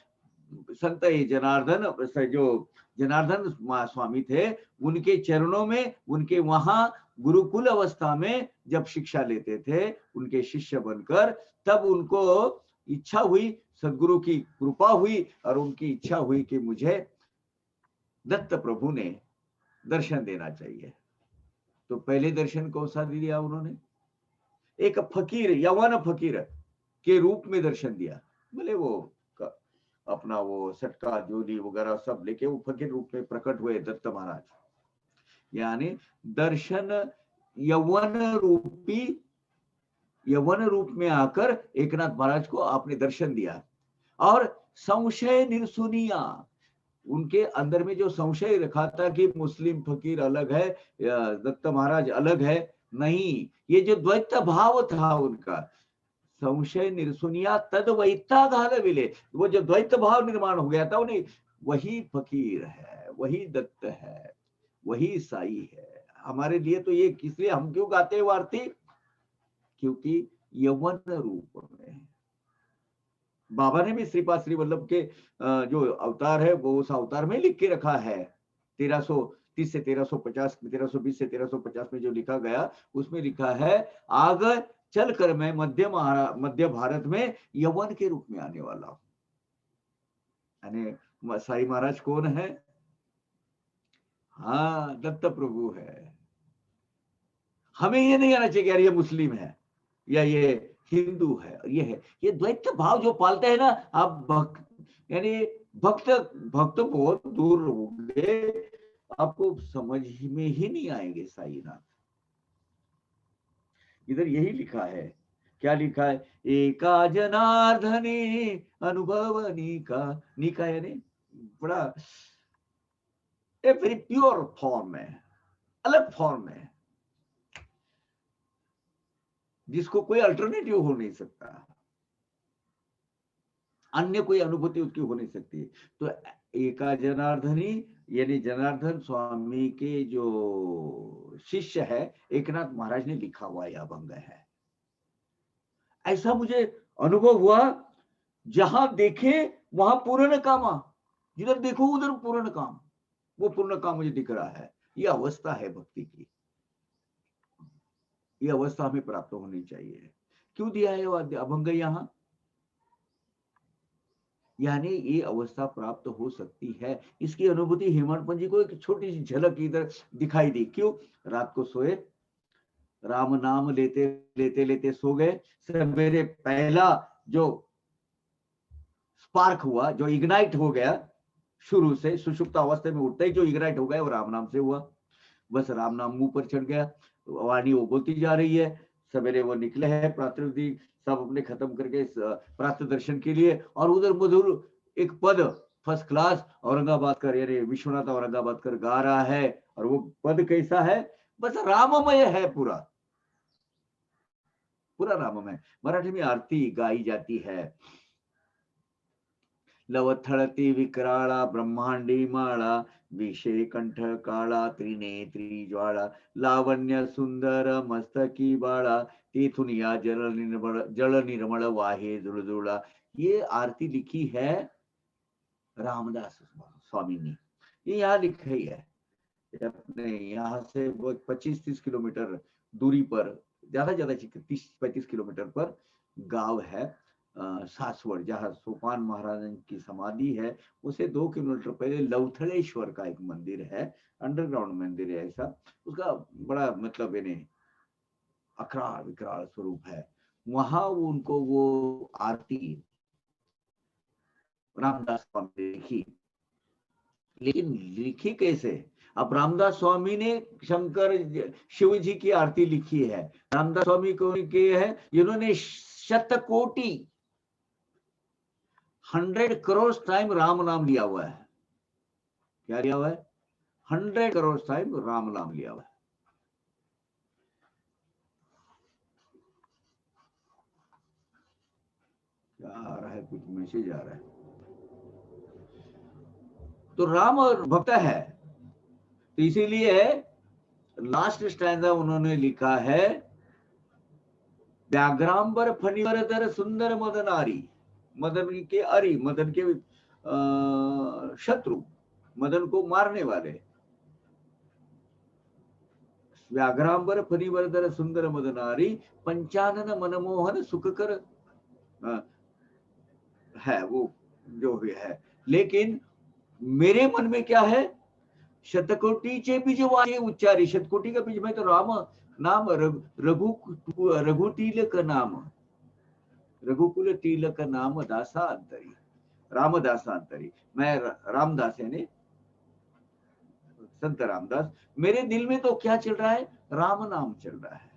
A: संत जनार्दन, जो जनार्दन स्वामी थे, उनके चरणों में, उनके वहां गुरुकुल अवस्था में जब शिक्षा लेते थे, उनके शिष्य बनकर, तब उनको इच्छा हुई, सदगुरु की कृपा हुई, और उनकी इच्छा हुई कि मुझे दत्त प्रभु ने दर्शन देना चाहिए। तो पहले दर्शन कौन सा दिया उन्होंने? एक फकीर, यवन फकीर के रूप में दर्शन दिया। बोले वो अपना वो सटका जोली वगैरह सब लेके वो फकीर रूप में प्रकट हुए दत्त महाराज। यानी दर्शन यवन रूप में आकर एकनाथ महाराज को आपने दर्शन दिया। और संशय निर्सुनिया, उनके अंदर में जो संशय रखा था कि मुस्लिम फकीर अलग है, दत्त महाराज अलग है, नहीं, ये जो द्वैत भाव था उनका, संशय निर्सुनिया तद वैता घाल विले, वो जो द्वैत भाव निर्माण हो गया था उन्हें, वही फकीर है, वही दत्त है, वही साई है हमारे लिए। तो ये किसलिए हम क्यों गाते हैं आरती? क्योंकि यवन रूप में बाबा ने भी श्रीपाद श्री वल्लभ के जो अवतार है वो उस अवतार में लिख के रखा है। 1330 से 1350, 1320 से 1350 में जो लिखा गया उसमें लिखा है, आग चल कर मैं मध्य भारत में यवन के रूप में आने वाला हूं। यानी साई महाराज कौन है? हाँ, दत्त प्रभु है। हमें ये नहीं आना चाहिए यार ये मुस्लिम है या ये हिंदू है, ये है, ये द्वैत भाव जो पालते हैं ना आप यानी भक्त बहुत दूर होंगे, आपको समझ में ही नहीं आएंगे साईनाथ। इधर यही लिखा है, क्या लिखा है? एका जनार्दने अनुभव निका यानी बड़ा ए वेरी प्योर फॉर्म है, अलग फॉर्म है, जिसको कोई अल्टरनेटिव हो नहीं सकता, अन्य कोई अनुभूति उसकी हो नहीं सकती। तो एका जनार्दनी यानी जनार्दन स्वामी के जो शिष्य है एकनाथ महाराज ने लिखा हुआ यह अभंग है। ऐसा मुझे अनुभव हुआ, जहां देखे वहां पूर्ण कामा, जिधर देखो उधर पूर्ण काम, वो पूर्ण काम मुझे दिख रहा है। ये अवस्था है भक्ति की, ये अवस्था हमें प्राप्त होनी चाहिए। क्यों दिया है वो अभंग यहां? यानी ये अवस्था प्राप्त हो सकती है, इसकी अनुभूति हेमंत पंत जी को एक छोटी सी झलक इधर दिखाई दी। क्यों? रात को सोए, राम नाम लेते लेते लेते सो गए, सवेरे पहला जो स्पार्क हुआ, जो इग्नाइट हो गया, शुरू से सुषुप्त अवस्था में उठते ही जो इग्नाइट हो गया वो राम नाम से हुआ। बस राम नाम मुंह पर चढ़ गया, वाणी वो बोलती जा रही है। सवेरे वो निकले हैं प्रातः सब अपने खत्म करके प्रातः दर्शन के लिए, और उधर मधुर एक पद फर्स्ट क्लास औरंगाबाद कर यानी विश्वनाथ औरंगाबाद कर गा रहा है। और वो पद कैसा है? बस राममय है, पूरा पूरा राममय। मराठी में आरती गाई जाती है, लवथळती विकराळा ब्रह्मांडी माळा, विषे कंठ काळा त्रिनेत्री ज्वाळा, लावण्य सुंदर मस्तकी बाळा, तेथून या जल निर्मल वाहे जुळजुळा। ये आरती लिखी है रामदास स्वामी ने, ये यहाँ लिखी है अपने यहाँ से वो 25-30 किलोमीटर दूरी पर, ज्यादा 30-35 किलोमीटर पर गांव है सासवड़, जहाँ सोपान महाराज की समाधि है। उसे 2 किलोमीटर पहले लवथड़ेश्वर का एक मंदिर है, अंडरग्राउंड मंदिर है ऐसा, उसका बड़ा मतलब यानी अकराल विकराल स्वरूप है। वहां उनको वो आरती रामदास स्वामी ने लिखी। लेकिन लिखी कैसे? अब रामदास स्वामी ने शंकर शिव जी की आरती लिखी है। रामदास स्वामी को है जिन्होंने शतकोटि 100 करोड़ टाइम राम नाम लिया हुआ है। क्या लिया हुआ है? 100 करोड़ टाइम राम नाम लिया हुआ है। क्या आ रहा है? कुछ मैसेज आ रहा है। तो राम और भक्त है, तो इसीलिए लास्ट स्टैंजा उन्होंने लिखा है, व्याघ्रांबर फणिवरधर सुंदर मदनारी, मदन के अरि, मदन के शत्रु, मदन को मारने वाले, व्याघ्रांबर फणिवरधर सुंदर मदनारी, पंचानन मनमोहन सुखकर है वो जो भी है। लेकिन मेरे मन में क्या है? शतकोटीचे बीज वाचे उच्चारी, शतकोटी का बीज में तो राम नाम, रघु तिलक नाम, रघुकुल तिलक नाम दासांतरी, रामदासांतरी। मैं रामदास यानी संत रामदास, मेरे दिल में तो क्या चल रहा है? राम नाम चल रहा है।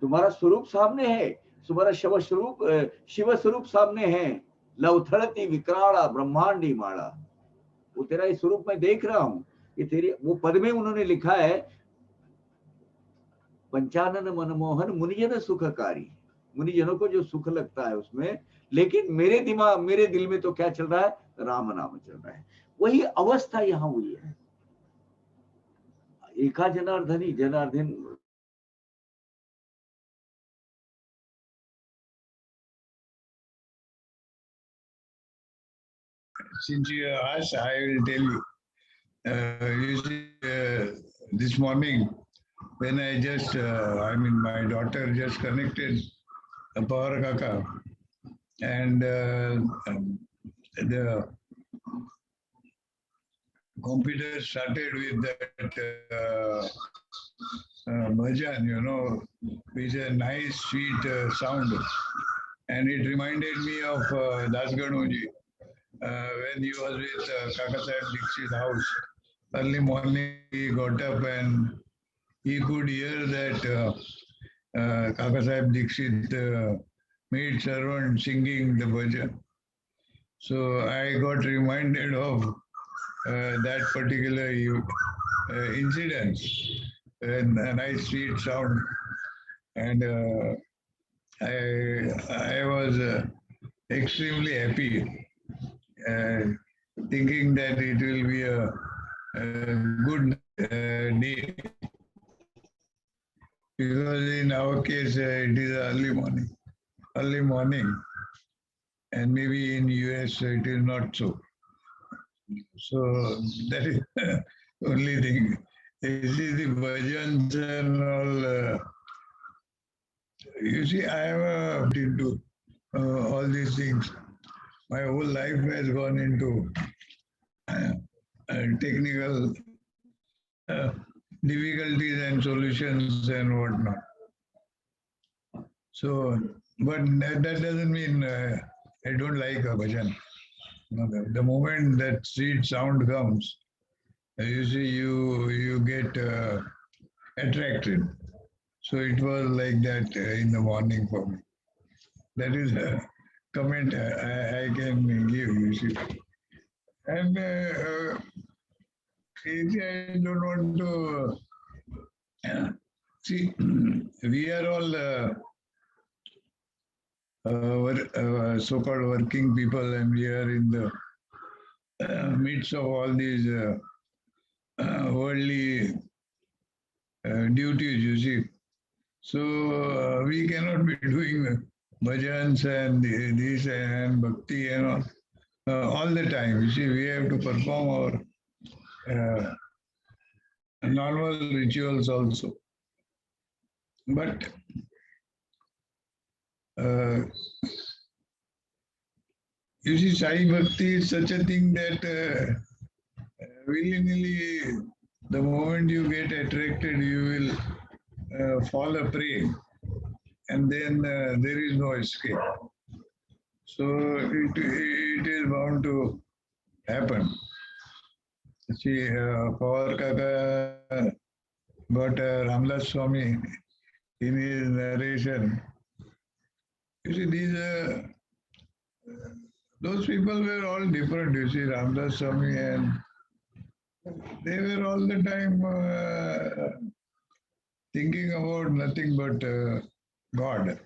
A: तुम्हारा स्वरूप सामने है, तुम्हारा शिव स्वरूप सामने है। लवथड़ती विकराला ब्रह्मांडी माला, वो तेरा इस स्वरूप में देख रहा हूं। ये तेरी, वो पद में उन्होंने लिखा है, पंचानन मनमोहन मुनिजन सुखकारी, मुनिजनों को जो सुख लगता है उसमें। लेकिन मेरे दिमाग, मेरे दिल में तो क्या चल रहा है? राम नाम चल रहा है। वही अवस्था यहां हुई है। एका जनार्दनी, Janardan
C: Since you asked, I will tell you. You see, this morning, when I just, my daughter just connected a Power Kaka, and the computer started with that bhajan, with a nice, sweet sound. And it reminded me of Das Ganuji. When he was with Kaka Sahib Dixit's house, early morning he got up and he could hear that Kaka Sahib Dixit maid servant singing the bhajan. So I got reminded of that particular incident, and a nice sweet sound, and I was extremely happy. Thinking that it will be a good day, because in our case it is early morning, and maybe in US it is not so. So that is the only thing. You see the bhajans and all. You see, I am into all these things. My whole life has gone into technical difficulties and solutions and whatnot. So, but that doesn't mean I don't like a bhajan. No, the moment that sweet sound comes, you see, you get attracted. So it was like that in the morning for me. That is a comment I can give, you see. And I don't want to see. We are all so-called working people, and we are in the midst of all these worldly duties, you see. So we cannot be doing bhajans and this and bhakti and all the time. You see, we have to perform our normal rituals also. But you see, Sai Bhakti is such a thing that willy-nilly, the moment you get attracted, you will fall a prey, and then there is no escape. So it is bound to happen. See, Pawar Kaka got Ramdas Swami in his narration. You see, those people were all different. You see, Ramdas Swami, and they were all the time thinking about nothing but God.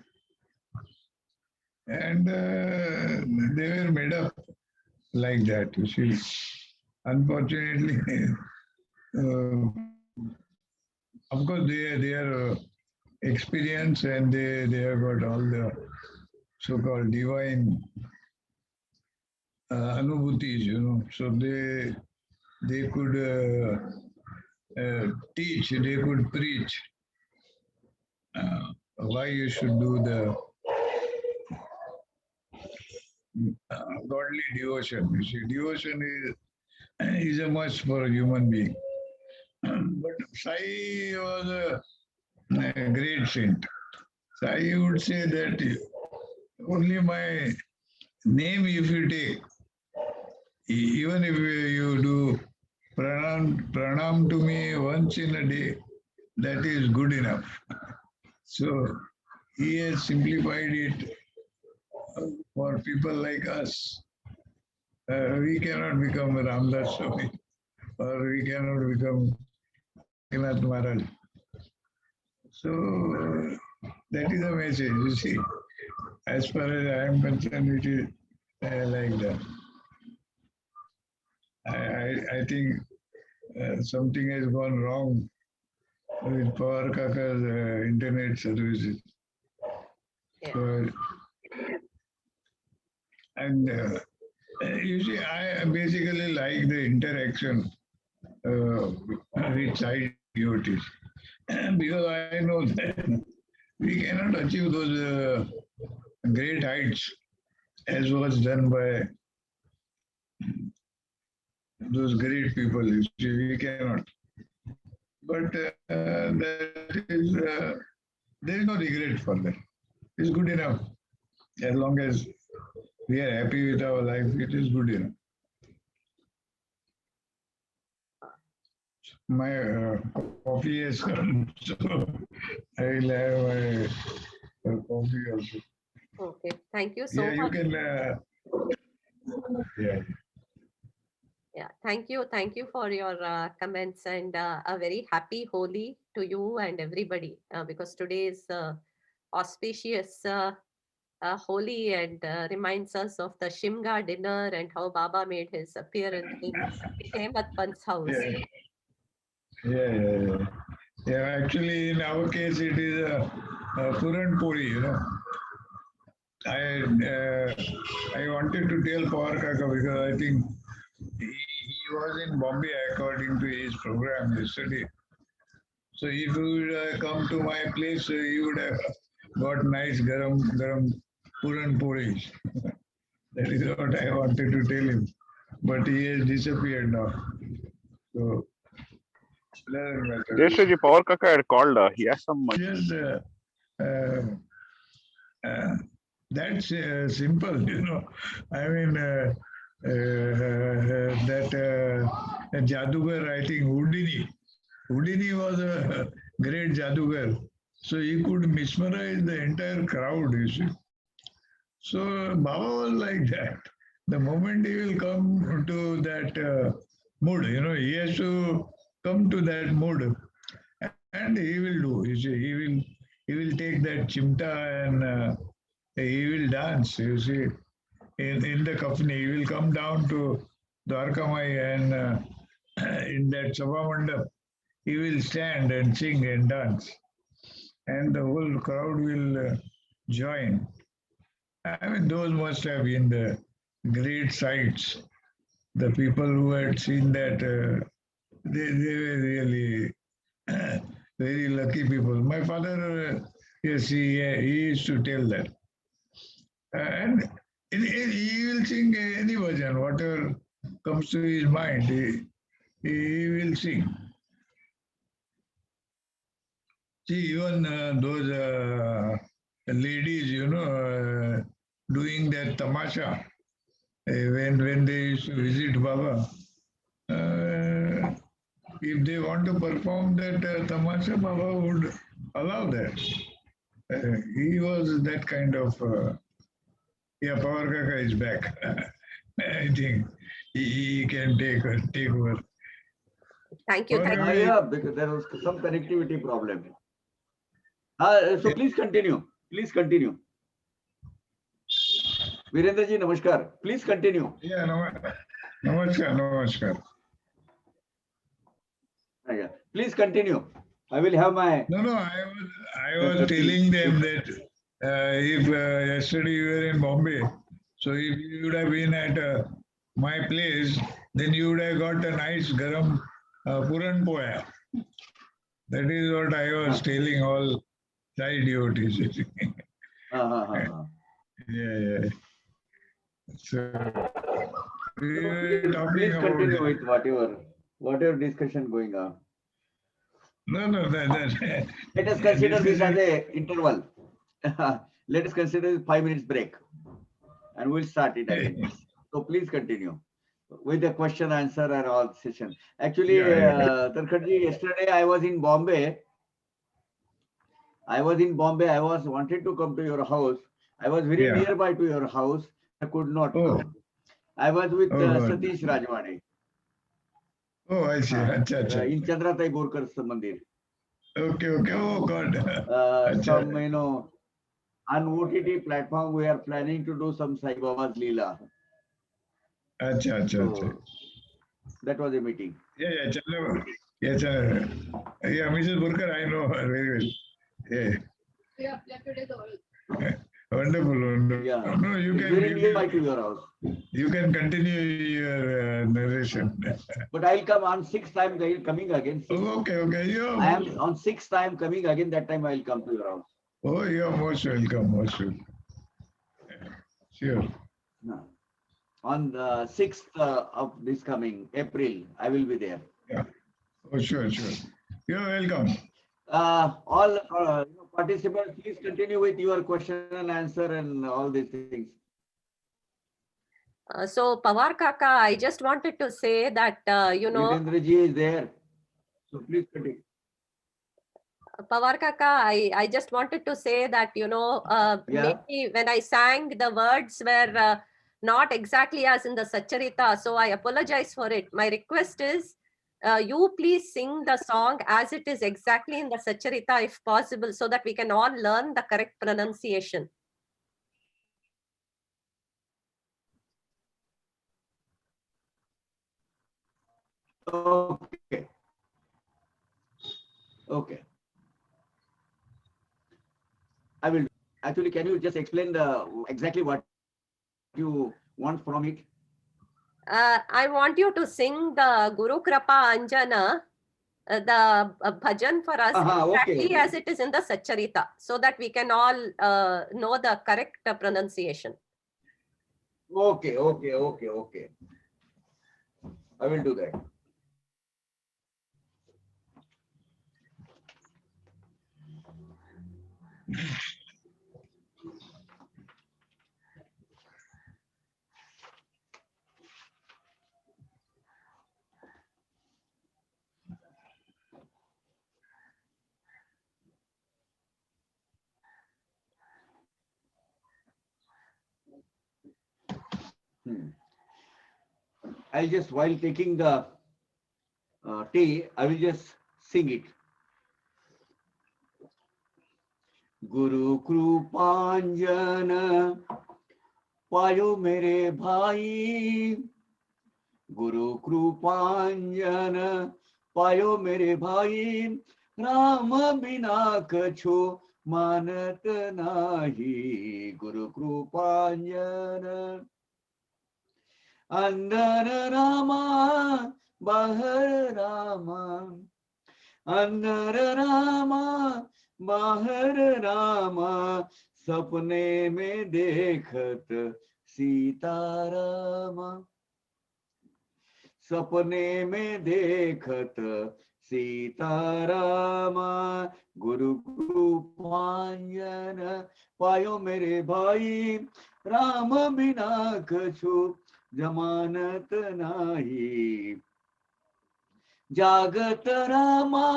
C: And they were made up like that, you see. Unfortunately, of course, they are experienced, and they have got all the so-called divine anubhutis, So they could teach, they could preach why you should do the godly devotion. You see, devotion is is a must for a human being. But Sai was a great saint. Sai would say that only my name, if you take, even if you do pranam to me once in a day, that is good enough. So he has simplified it for people like us. We cannot become Ramdas Swami or we cannot become Eknath Maharaj. So that is a message, you see. As far as I am concerned, it is like that. I think something has gone wrong with Power Kaka's internet services.
B: Yeah.
C: So, and you see, I basically like the interaction with side devotees because I know that we cannot achieve those great heights as was done by those great people. You see, we cannot. But that is, there is no regret for that. It's good enough. As long as we are happy with our life, it is good enough. My coffee has come, so I will have my coffee also.
B: Okay. Thank you so
C: Yeah, you
B: much.
C: can. Yeah.
B: Yeah. Thank you. Thank you for your comments and a very happy Holi to you and everybody because today is auspicious Holi and reminds us of the Shimga dinner and how Baba made his appearance in Hemant Pant's house.
C: Yeah. Yeah, actually, in our case, it is a Puran Puri, you know. I wanted to tell Power Kaka because I think he was in Bombay according to his program yesterday. So if you would come to my place, you would have got nice garam Puran Puris. That is what I wanted to tell him. But he has disappeared now. So, doesn't matter.
D: Jayashree Power Kaka had called. He has some.
C: Just that's simple, you know. I mean, that Jadugar, I think Houdini was a great Jadugar. So he could mesmerize the entire crowd, you see. So Baba was like that. The moment he will come to that mood, you know, he has to come to that mood, and he will do. You see, he will take that chimta and he will dance. You see, in the kafni, he will come down to Dwarkamai and in that Sabha Mandap, he will stand and sing and dance, and the whole crowd will join. I mean, those must have been the great sights. The people who had seen that, they were really very lucky people. My father, yes, he used to tell that. And he will sing any version, whatever comes to his mind, he will sing. See, even those ladies, you know, doing that tamasha, when they used to visit Baba, if they want to perform that tamasha, Baba would allow that. He was that kind of, yeah, Power Kaka is back. I think he can take over.
B: Thank you. Thank you.
A: Yeah, because there was some connectivity problem. So please continue. Please continue. Virendra ji, namaskar. Please continue.
C: Yeah, namaskar.
A: Yeah. Please continue. I will have my.
C: No, I was telling them that if yesterday you were in Bombay, so if you would have been at my place, then you would have got a nice garam Puran Poya. That is what I was telling all side devotees.
A: Yeah.
C: Yeah. So We
A: No,
C: were talking
A: please
C: about
A: continue with whatever discussion going on.
C: no,
A: Let us consider this as
C: discussion.
A: a interval. Let us consider 5 minutes break, and we'll start it again. So please continue with the question answer and all session. Actually,
C: Yeah.
A: Tarkarji, yesterday I was in Bombay. I was wanted to come to your house. I was very
C: Yeah.
A: nearby to your house. I could not
C: Oh,
A: come. I was with
C: God.
A: Satish Rajwani
C: Oh, I see. Acha, acha.
A: in Chandratai Borkar's mandir.
C: Okay. Oh, God.
A: Some,
C: Acha.
A: on OTT platform, we are planning to do some Sai Baba's Leela.
C: Acha.
A: So that was a meeting.
C: Yeah. Chalo. Yes, yeah, Mrs. Burkar, I know her very well. Yeah. Wonderful.
A: Yeah,
C: No, you
A: it's very nearby
C: can
A: to your house.
C: you can continue your narration.
A: But I'll come on 6th time coming again.
C: Okay.
A: I am on 6th time coming again. That time I'll come to your house.
C: Oh, you're most welcome. Most welcome. Sure.
A: No. On the 6th of this coming April, I will be there.
C: Yeah. Oh, sure. You're welcome.
A: All participants, please continue with your question and answer and all these things.
B: So Pawar Kaka, I just wanted to say that,
A: Videndra ji is there. So please continue.
B: Pawar Kaka, I just wanted to say that,
A: Yeah.
B: maybe when I sang, the words were not exactly as in the Satcharita. So I apologize for it. My request is, you please sing the song as it is exactly in the Satcharita if possible, so that we can all learn the correct pronunciation.
A: Okay. I will. Actually, can you just explain exactly what you want from it?
B: I want you to sing the Guru Krapa Anjana, the bhajan for us exactly
A: Okay.
B: as it is in the Satcharita, so that we can all know the correct pronunciation.
A: Okay. I will do that. I'll just, while taking the tea, I will just sing it. Guru Krupanjana पायो मेरे भाई, गुरु कृपांजन पायो मेरे भाई, राम बिना कछु मानत नाही, गुरु कृपांजन अंदर रामा बाहर रामा, अंदर रामा बाहर रामा, सपने में देखत सीतारामा, सपने में देखत सीतारामा, गुरु कृपांजन पायो मेरे भाई, राम बिना कछु जमानत नाही, जागत रामा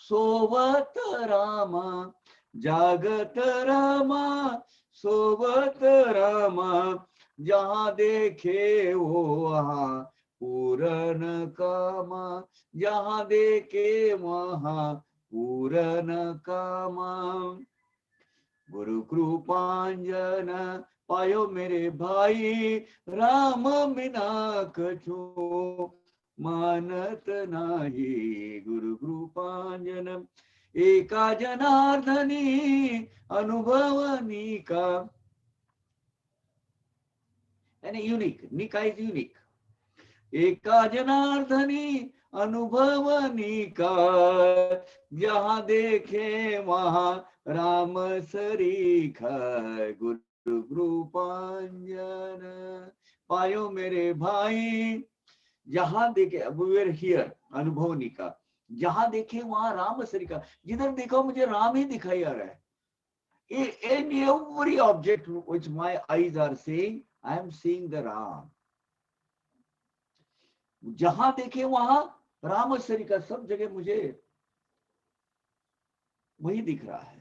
A: सोवत रामा, जागत रामा सोवत रामा, जहाँ देखे वो वहाँ पूरन कामा, जहाँ देखे वहाँ पूरन कामा, गुरु कृपांजन पायो मेरे भाई, राम बिना कछु मानत नाही, गुरु कृपांजन एका जनार्दनी अनुभवनी का, and unique, Nika is unique. एका जनार्दनी अनुभवनी का, जहाँ देखे वहाँ राम सरीखा, गुरु कृपांजन पायो मेरे भाई। जहां देखे, वी हियर, अनुभवनी का, जहां देखे वहां राम सरिका, जिधर देखो मुझे राम ही दिखाई आ रहा है। In every object which my eyes are seeing, I am seeing the Ram. जहां देखे वहां राम सरिका, सब जगह मुझे वही दिख रहा है।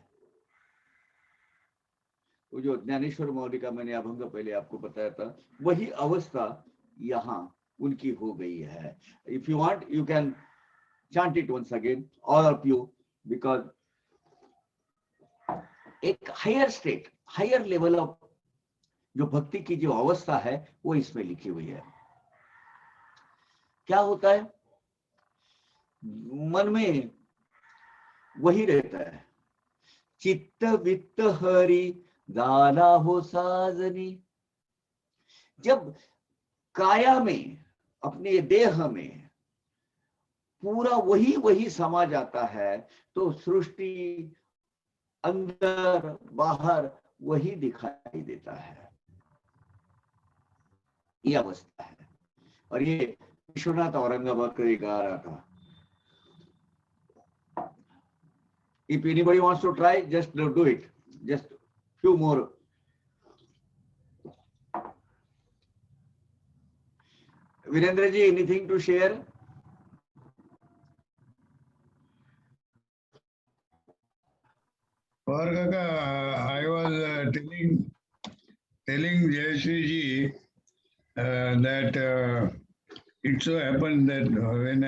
A: वो जो ज्ञानेश्वर मौर्य का मैंने अभंग पहले आपको बताया था, वही अवस्था यहाँ उनकी हो गई है। If you want you can chant it once again, all of you, because एक higher state, higher level of जो भक्ति की जो अवस्था है वो इसमें लिखी हुई है। क्या होता है, मन में वही रहता है, चित्त वित्त हरि दाना हो साजनी। जब काया में, अपने देह में पूरा वही वही समा जाता है, तो सृष्टि अंदर बाहर वही दिखाई देता है। ये अवस्था है। और ये विश्वनाथ औरंगाबाद का गा रहा था। If anybody wants to try, just do it. Just few more. Virendra ji, anything to share?
C: Power Kaka, I was telling Jayashree ji that it so happened that when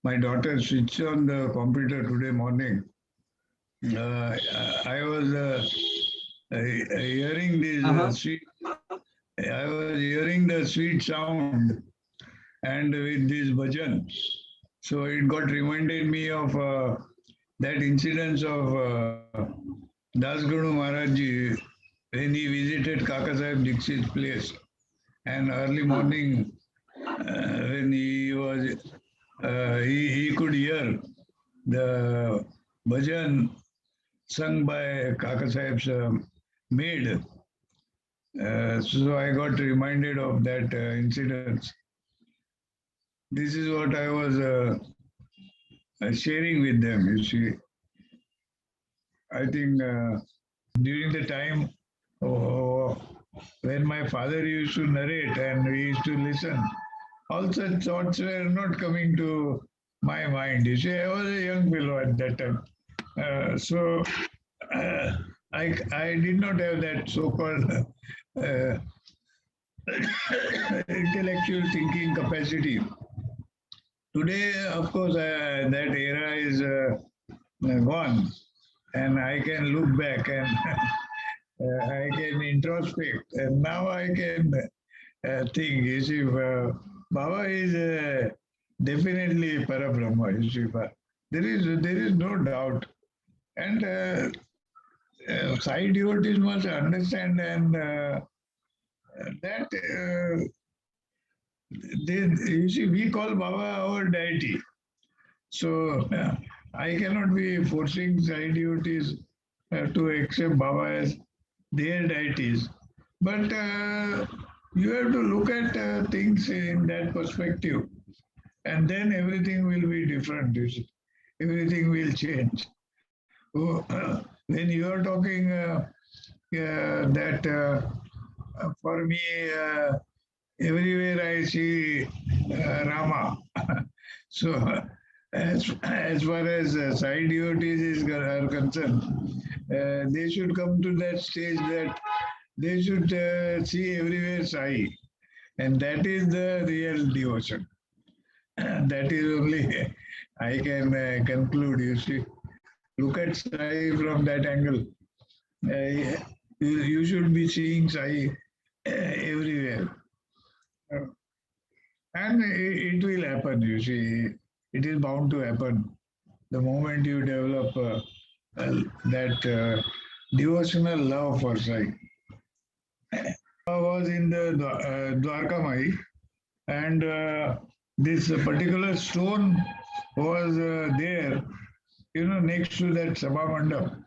C: my daughter switched on the computer today morning, I was hearing this sweet. I was hearing the sweet sound, and with this bhajan, so it got reminded me of that incident of Das Guru Maharaj Ji when he visited Kaka Sahib Dixit's place, and early morning when he was he could hear the bhajan sung by Kaka Sahib's maid. So I got reminded of that incident. This is what I was sharing with them, you see. I think during the time when my father used to narrate and we used to listen, all such thoughts were not coming to my mind. You see, I was a young fellow at that time. So I did not have that so-called intellectual thinking capacity. Today, of course, that era is gone, and I can look back and I can introspect, and now I can think. You see, Baba is definitely Parabrahma. You see, there is no doubt, and Sai devotees must understand and that you see, we call Baba our deity. So I cannot be forcing Sai devotees to accept Baba as their deities. But you have to look at things in that perspective, and then everything will be different. You see. Everything will change. So, when you are talking that for me, everywhere I see Rama. So, as far as Sai devotees are concerned, they should come to that stage that they should see everywhere Sai, and that is the real devotion. That is only I can conclude. You see, look at Sai from that angle. You should be seeing Sai everywhere. And it will happen, you see. It is bound to happen. The moment you develop that devotional love for Sai. I was in the Dwarka Mai, and this particular stone was there, next to that Sabha Mandap.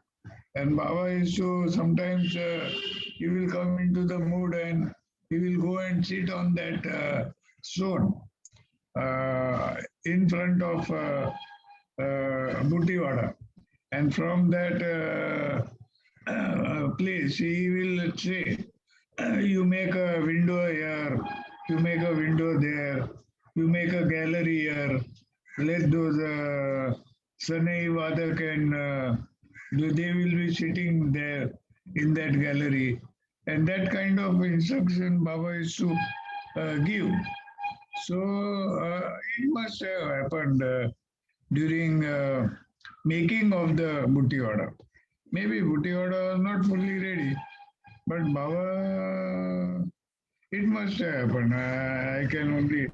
C: And Baba used to sometimes he will come into the mood and he will go and sit on that stone in front of Buttiwada. And from that place, he will say, you make a window here, you make a window there, you make a gallery here, let those Sanai Vada can, they will be sitting there in that gallery. And that kind of instruction Baba is to give. So it must have happened during making of the Buttiwada. Maybe Buttiwada was not fully ready, but Baba, it must have happened. I can only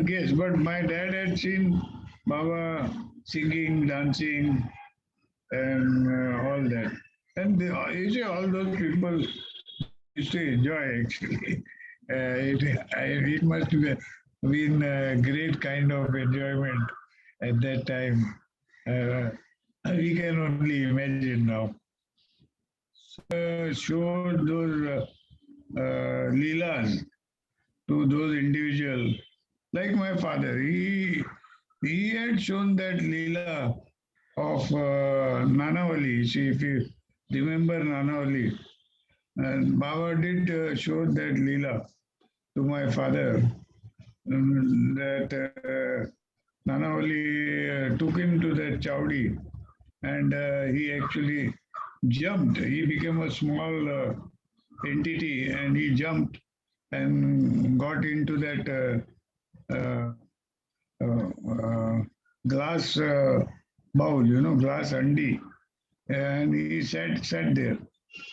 C: guess. But my dad had seen Baba singing, dancing, and all that. And you see, all those people used to enjoy actually. It must have been a great kind of enjoyment at that time. We can only imagine now. Showed those leelas to those individuals. Like my father, he had shown that leela of Nanavali. See, if you remember Nanavali, and Baba did show that leela to my father, that Nanavali took him to that chowdi, and he actually jumped. He became a small entity, and he jumped and got into that glass bowl, glass handi, and he sat there,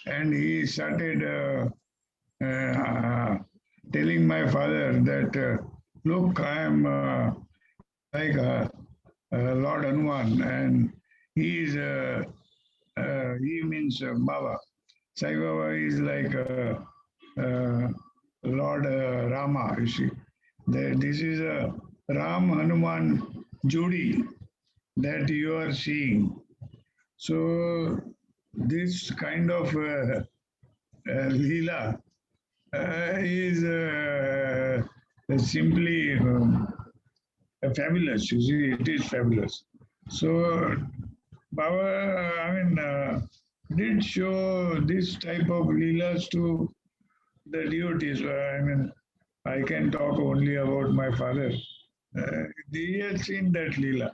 C: and he started telling my father that, look, I am like Lord Hanuman, and he is he means Baba. Sai Baba is like Lord Rama. You see, this is a Ram Hanuman Jodi that you are seeing. So this kind of Leela is simply fabulous. You see, it is fabulous. So Baba, did show this type of Leelas to the devotees. I can talk only about my father. He has seen that Leela.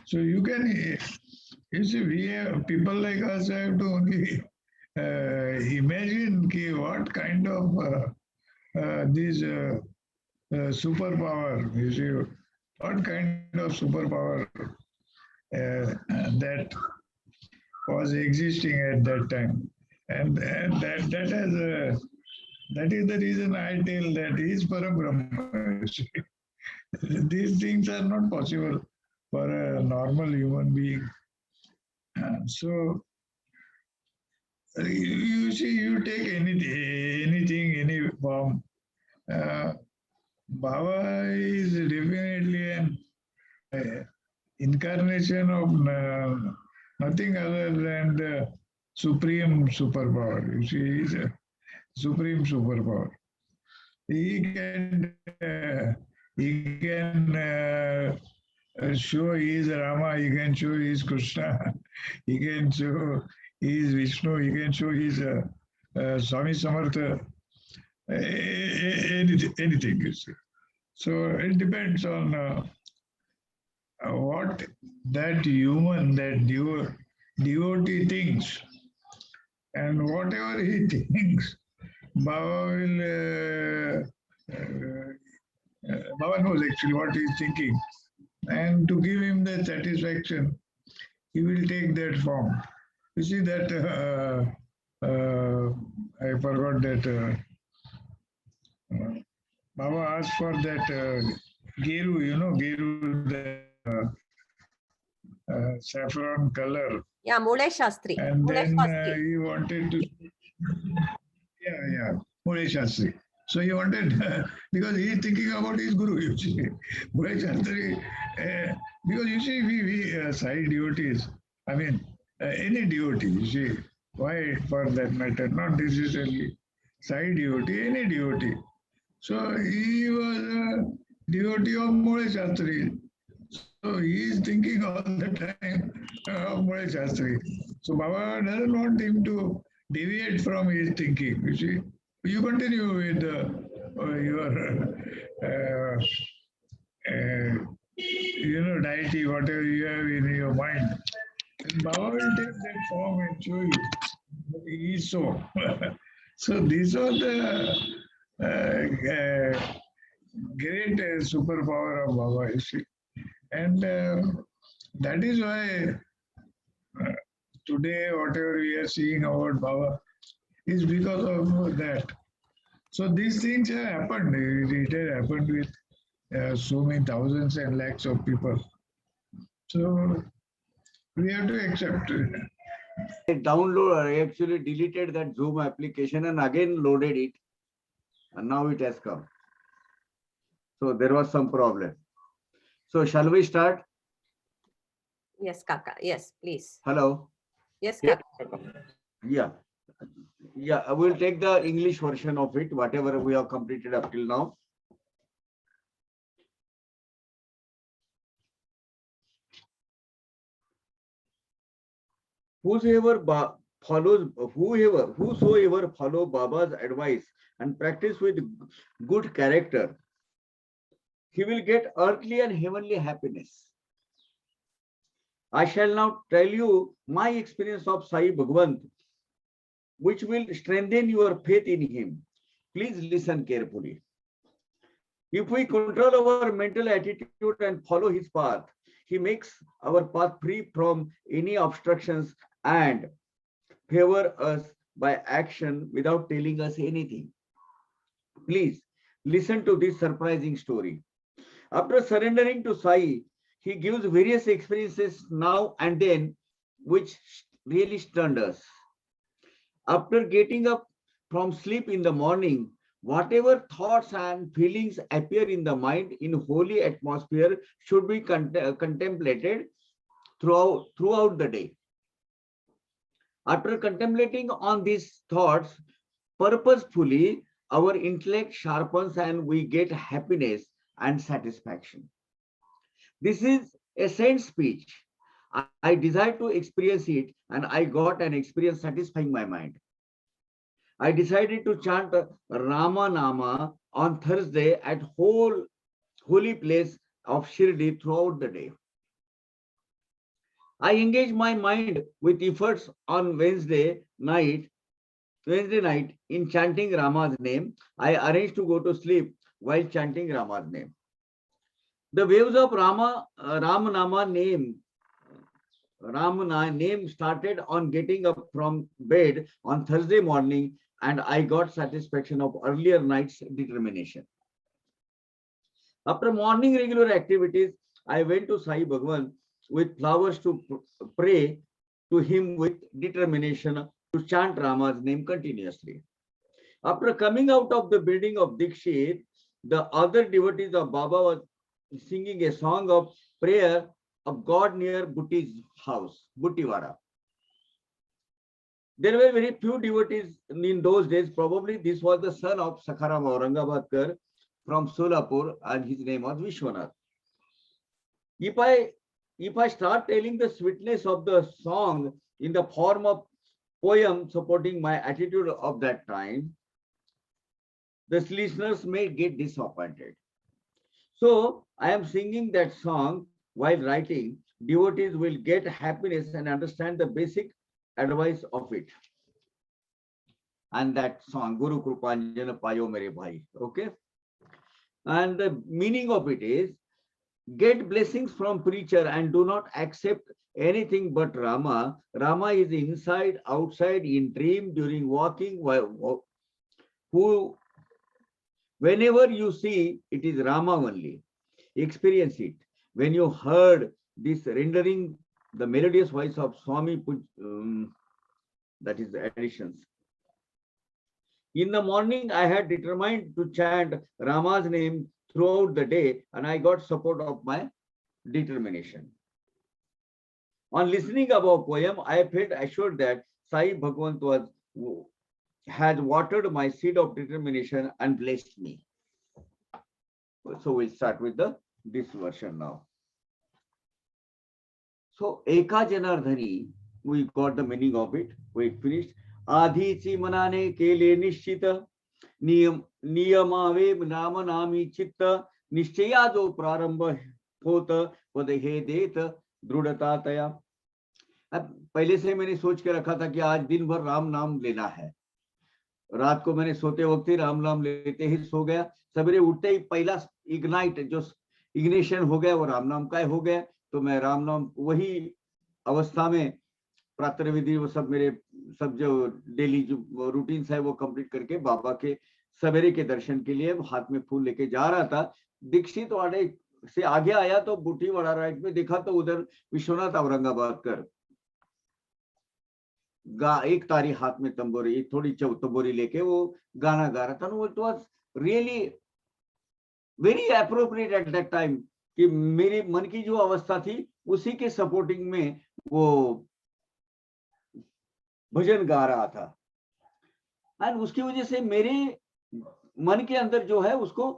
C: So you see, we have, people like us have to only imagine what kind of this superpower, you see, what kind of superpower that was existing at that time. And that is the reason I tell that he is Parabrahma. These things are not possible for a normal human being. So you see, you take anything, any form. Baba is definitely an incarnation of nothing other than the supreme superpower. You see, he's a supreme superpower. He can show he is Rama, he can show he is Krishna, he can show he is Vishnu, he can show he is Swami Samartha, anything, you see. So it depends on what that human, that devotee thinks. And whatever he thinks, Baba will, Baba knows actually what he is thinking. And to give him the satisfaction, he will take that form. You see that, I forgot that, Baba asked for that Geru, Geru, the saffron color.
B: Yeah, Mule Shastri.
C: And
B: Mule
C: then
B: Shastri.
C: he wanted to, Mule Shastri. So he wanted, because he is thinking about his guru, you see. Mule Shastri, because you see, we Sai devotees, any devotee, you see, why for that matter, not necessarily Sai devotee, any devotee. So he was a devotee of Mole Shastri. So he is thinking all the time of Mole Shastri. So Baba doesn't want him to deviate from his thinking. You see, you continue with your deity, whatever you have in your mind. And Baba will take that form and show you. He is so. So these are the great superpower of Baba, you see. And that is why uh, today, whatever we are seeing about Baba is because of that. So these things have happened. It has happened with so many thousands and lakhs of people. So we have to accept.
A: I actually deleted that Zoom application and again loaded it. And now it has come. So there was some problem. So shall we start?
B: Yes, Kaka. Yes, please.
A: Hello.
B: Yes,
D: Yeah.
B: Kaka.
A: Yeah. Yeah, I will take the English version of it, whatever we have completed up till now. Whosoever follow Baba's advice and practice with good character, he will get earthly and heavenly happiness. I shall now tell you my experience of Sai Bhagwant, which will strengthen your faith in him. Please listen carefully. If we control our mental attitude and follow his path, he makes our path free from any obstructions and favor us by action without telling us anything. Please listen to this surprising story. After surrendering to Sai, he gives various experiences now and then which really stunned us. After getting up from sleep in the morning, whatever thoughts and feelings appear in the mind in holy atmosphere should be contemplated throughout the day. After contemplating on these thoughts purposefully, our intellect sharpens and we get happiness and satisfaction. This is a saint speech. I desired to experience it and I got an experience satisfying my mind. I decided to chant Rama Nama on Thursday at holy place of Shirdi throughout the day. I engaged my mind with efforts on Wednesday night in chanting Rama's name. I arranged to go to sleep while chanting Rama's name. The waves of Ram Nama name started on getting up from bed on Thursday morning, and I got satisfaction of earlier night's determination. After morning regular activities, I went to Sai Bhagwan with flowers to pray to him with determination to chant Rama's name continuously. After coming out of the building of Dikshit, the other devotees of Baba was singing a song of prayer of God near Bhutti's house, Bhuttiwada. There were very few devotees in those days. Probably this was the son of Sakharam Aurangabadkar from Solapur, and his name was Vishwanath. If I start telling the sweetness of the song in the form of poem supporting my attitude of that time, the listeners may get disappointed. So I am singing that song while writing. Devotees will get happiness and understand the basic advice of it. And that song, Guru Krupanjana Payo Mere Bhai. Okay. And the meaning of it is, get blessings from preacher and do not accept anything but Rama. Rama is inside, outside, in dream, during walking, who whenever you see, it is Rama only. Experience it. When you heard this rendering, the melodious voice of Swami, that is the additions. In the morning, I had determined to chant Rama's name throughout the day, and I got support of my determination. On listening above poem, I felt assured that Sai Bhagwant was has watered my seed of determination and blessed me. So we'll start with this version now. So Eka Janardhani, we got the meaning of it. We finished. आधीची मनाने केले निश्चित नियमावे नाम नामी चित्त निश्चया जो प्रारंभ होत पद हे देत दृढ़ता तया. अब पहले से मैंने सोच के रखा था कि आज दिन भर राम नाम लेना है. रात को मैंने सोते वक्त ही राम नाम लेते ही सो गया. सवेरे उठते ही पहला इग्नाइट जो इग्निशन हो गया वो राम नाम का हो गया. तो मैं राम नाम वही अवस्था में प्रातः विधि वो सब मेरे सब जो डेली जो रूटीन्स है वो कंप्लीट करके बाबा के सवेरे के दर्शन के लिए हाथ में फूल लेके जा रहा था. दीक्षित वाड़े से आगे आया तो बूटीवाड़ा राइट में देखा तो उधर विश्वनाथ औरंगाबाद कर एक तारी हाथ में तंबोरी थोड़ी तंबोरी लेके वो गाना गा रहा था. It was really very appropriate at that time कि मेरी मन की जो अवस्था थी उसी के सपोर्टिंग में वो भजन गा रहा था. एंड उसकी वजह से मेरे मन के अंदर जो है उसको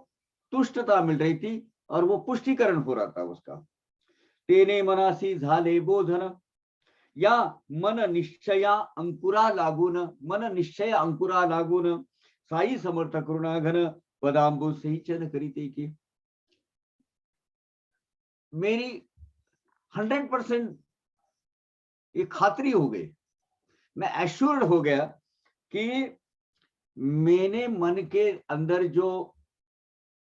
A: तुष्टता मिल रही थी और वो पुष्टिकरण हो रहा था उसका. तेने मनासी झाले बोधन या मन निश्चया अंकुरा लागून मन निश्चय अंकुरा लागून साई समर्थ करुणाघन पदांबु सिंचन करीते की. मेरी 100% ये खातरी हो गई, मैं एश्योर्ड हो गया कि मैंने मन के अंदर जो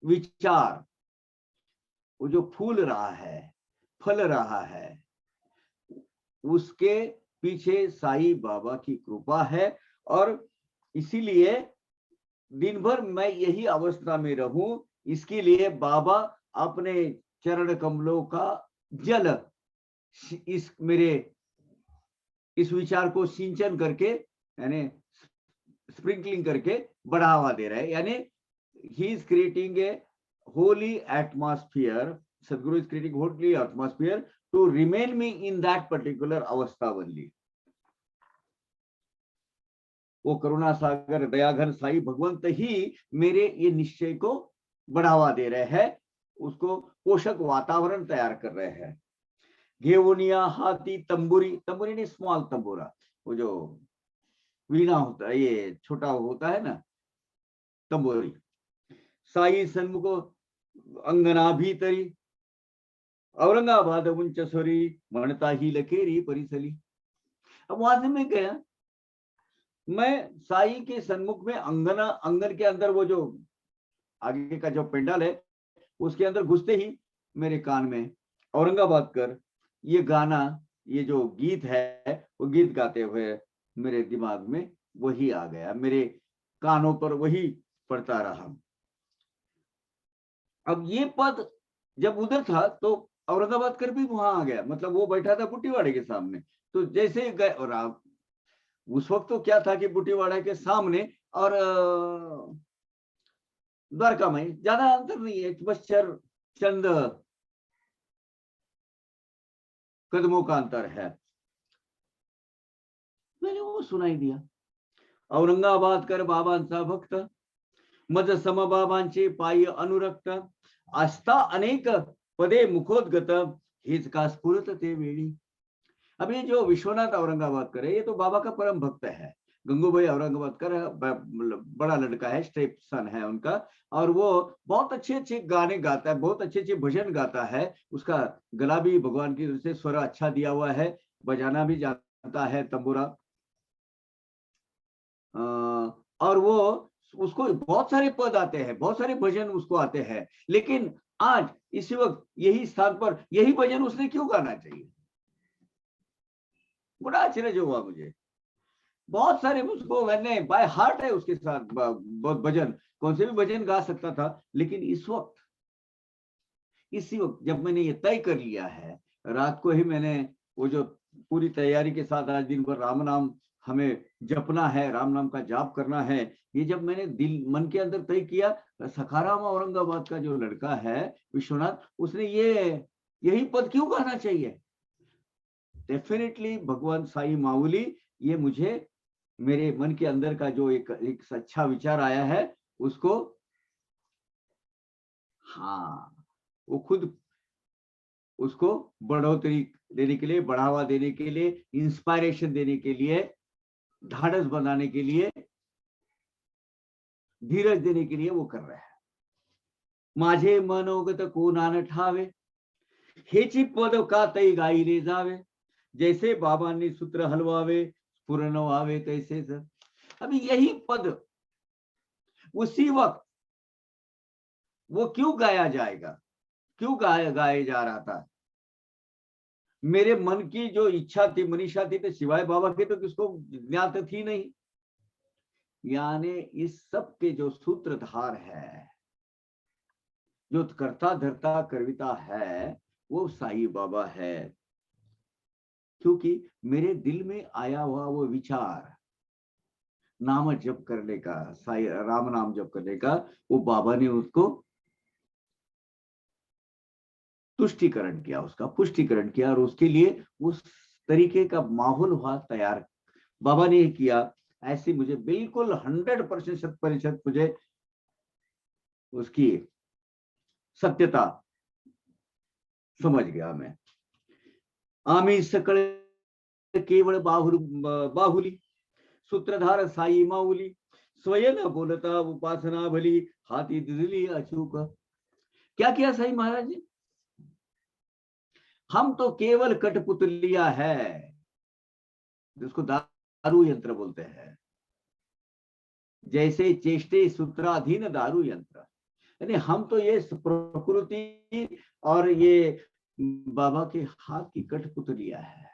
A: विचार वो जो फूल रहा है फल रहा है उसके पीछे साईं बाबा की कृपा है. और इसीलिए दिन भर मैं यही अवस्था में रहूं इसके लिए बाबा अपने चरण कमलों का जल इस मेरे इस विचार को सिंचन करके यानी स्प्रिंकलिंग करके बढ़ावा दे रहे हैं. यानी he is creating a holy atmosphere. Sadguru is creating holy atmosphere to remain me in that particular अवस्था ओनली. वो करुणा सागर दयाघन साई भगवंत ही मेरे ये निश्चय को बढ़ावा दे रहे हैं, उसको पोषक वातावरण तैयार कर रहे हैं. घेवनिया हाथी तंबूरी, तंबूरी नहीं स्मॉल तंबूरा, वो जो वीणा होता है ये छोटा होता है ना तंबूरी. साई सन्मुख अंगना भीतरी औरंगाबाद उंचसोरी म्हणता ही लखेरी परिसली. अब वहां से मैं गया, मैं साई के सन्मुख में अंगन के अंदर वो जो आगे का जो पेंडाल है उसके अंदर घुसते ही मेरे कान में औरंगाबाद कर ये गाना ये जो गीत है वो गीत गाते हुए मेरे दिमाग में वही आ गया, मेरे कानों पर वही पड़ता रहा. अब ये पद जब उधर था तो औरंगाबाद कर भी वहां आ गया, मतलब वो बैठा था बुटीवाड़े के सामने. तो जैसे गए और आप उस वक्त तो क्या था कि बुटीवाड़ा के सामने और द्वारका में ज्यादा अंतर नहीं है, बस चंद कदमों का अंतर है. मैंने वो सुनाई दिया, औरंगाबाद कर बाबांचा भक्त मज सम बाबांचे पायी अनुरक्त आस्था अनेक पदे मुखोद्गत हेच का स्फुरत ते वेळी. अब ये जो विश्वनाथ औरंगाबाद कर है ये तो बाबा का परम भक्त है. गंगूबाई औरंगाबाद कर बड़ा लड़का है, स्टेप सन है उनका, और वो बहुत अच्छे अच्छे गाने गाता है, बहुत अच्छे अच्छे भजन गाता है. उसका गला भी भगवान की तरफ से स्वर अच्छा दिया हुआ है, बजाना भी जानता है तंबूरा. और वो उसको बहुत सारे पद आते हैं, बहुत सारे भजन उसको आते हैं. लेकिन आज इसी वक्त यही स्थान पर यही भजन उसने क्यों गाना चाहिए? बड़ा आश्चर्य हुआ मुझे. बहुत सारे उसको मैंने बाय हार्ट है उसके साथ बहुत भजन, कौन से भी भजन गा सकता था. लेकिन इसी वक्त जब मैंने ये तय कर लिया है, रात को ही मैंने वो जो पूरी तैयारी के साथ आज दिन भर राम नाम हमें जपना है, राम नाम का जाप करना है, ये जब मैंने दिल मन के अंदर तय किया, सखाराम औरंगाबाद का जो लड़का है विश्वनाथ, उसने यही पद क्यों गाना चाहिए? डेफिनेटली भगवान साई माऊली ये मुझे मेरे मन के अंदर का जो एक अच्छा विचार आया है उसको, हाँ, वो खुद उसको बढ़ोतरी देने के लिए, बढ़ावा देने के लिए, इंस्पायरेशन देने के लिए, ढाढ़स बनाने के लिए, धीरज देने के लिए वो कर रहा है। माझे मनोगत को नान ठावे, हेची पद का तई गाई ले जावे, जैसे बाबा ने सूत्र हलवावे पूर्ण आवे तैसे सर। अभी यही पद उसी वक्त वो क्यों गाया जाएगा, क्यों गाया जा रहा था? मेरे मन की जो इच्छा थी, मनीषा थी, तो सिवाय बाबा के तो किसको ज्ञात थी नहीं। यानी इस सब के जो सूत्रधार है, जो कर्ता धर्ता कर्विता है, वो साईं बाबा है। क्योंकि मेरे दिल में आया हुआ वो विचार नाम जप करने का, साईं राम नाम जप करने का, वो बाबा ने उसको तुष्टिकरण किया, उसका पुष्टिकरण किया, और उसके लिए उस तरीके का माहौल हुआ तैयार बाबा ने किया। ऐसी मुझे बिल्कुल 100% मुझे उसकी सत्यता समझ गया मैं। आम्ही सकळ केवळ बाहुली, सूत्रधार साई माऊली, स्वयं बोलता उपासना भली, हाथी दिली अचूक। क्या किया साई महाराज ने? हम तो केवल कठपुतलिया है, जिसको दारू यंत्र बोलते हैं, जैसे चेष्टे सूत्राधीन दारू यंत्र। यानी हम तो ये प्रकृति और ये बाबा के हाथ की कठपुतलिया है।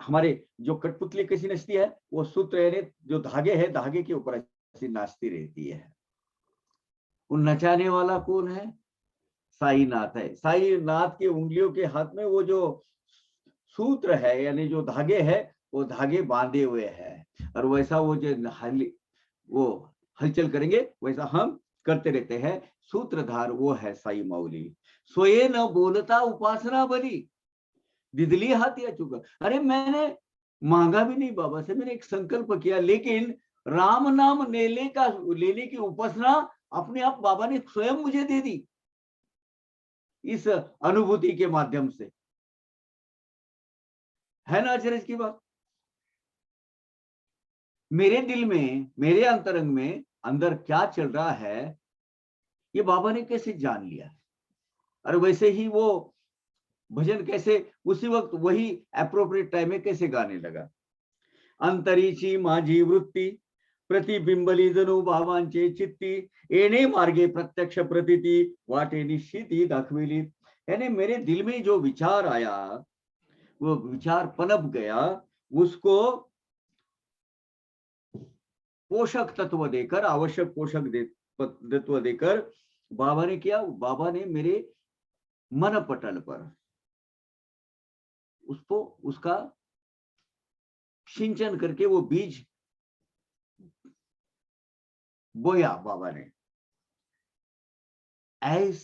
A: हमारे जो कठपुतली कैसी नचती है, वो सूत्र यानी जो धागे है, धागे के ऊपर ऐसी नाचती रहती है। वो नचाने वाला कौन है? साई नाथ है। साई नाथ की उंगलियों के हाथ में वो जो सूत्र है, यानी जो धागे है, वो धागे बांधे हुए हैं, और वैसा वो जो वो हलचल करेंगे वैसा हम करते रहते हैं। सूत्रधार वो है साई माऊली। सोए न बोलता उपासना भली, दिदली हाथी अचूक। अरे मैंने मांगा भी नहीं बाबा से, मैंने एक संकल्प किया, लेकिन राम नाम लेने की उपासना अपने आप बाबा ने स्वयं मुझे दे दी, इस अनुभूति के माध्यम से। है ना आश्चर्य की बात? मेरे दिल में, मेरे अंतरंग में अंदर क्या चल रहा है, ये बाबा ने कैसे जान लिया? और वैसे ही वो भजन कैसे उसी वक्त वही एप्रोप्रिएट टाइम में कैसे गाने लगा। अंतरीची माझी वृत्ती, प्रतिबिंबली जणू बाबांचे चित्ती, येणे मार्गे प्रत्यक्ष प्रतीती, वाटे निश्चिती दाखविली। यानी मेरे दिल में जो विचार आया, वो विचार पनप गया, उसको पोषक तत्व देकर, आवश्यक पोषक तत्व देकर बाबा ने किया, बाबा ने मेरे मन पटल पर उसको उसका सिंचन करके वो बीज बोया बाबा ने।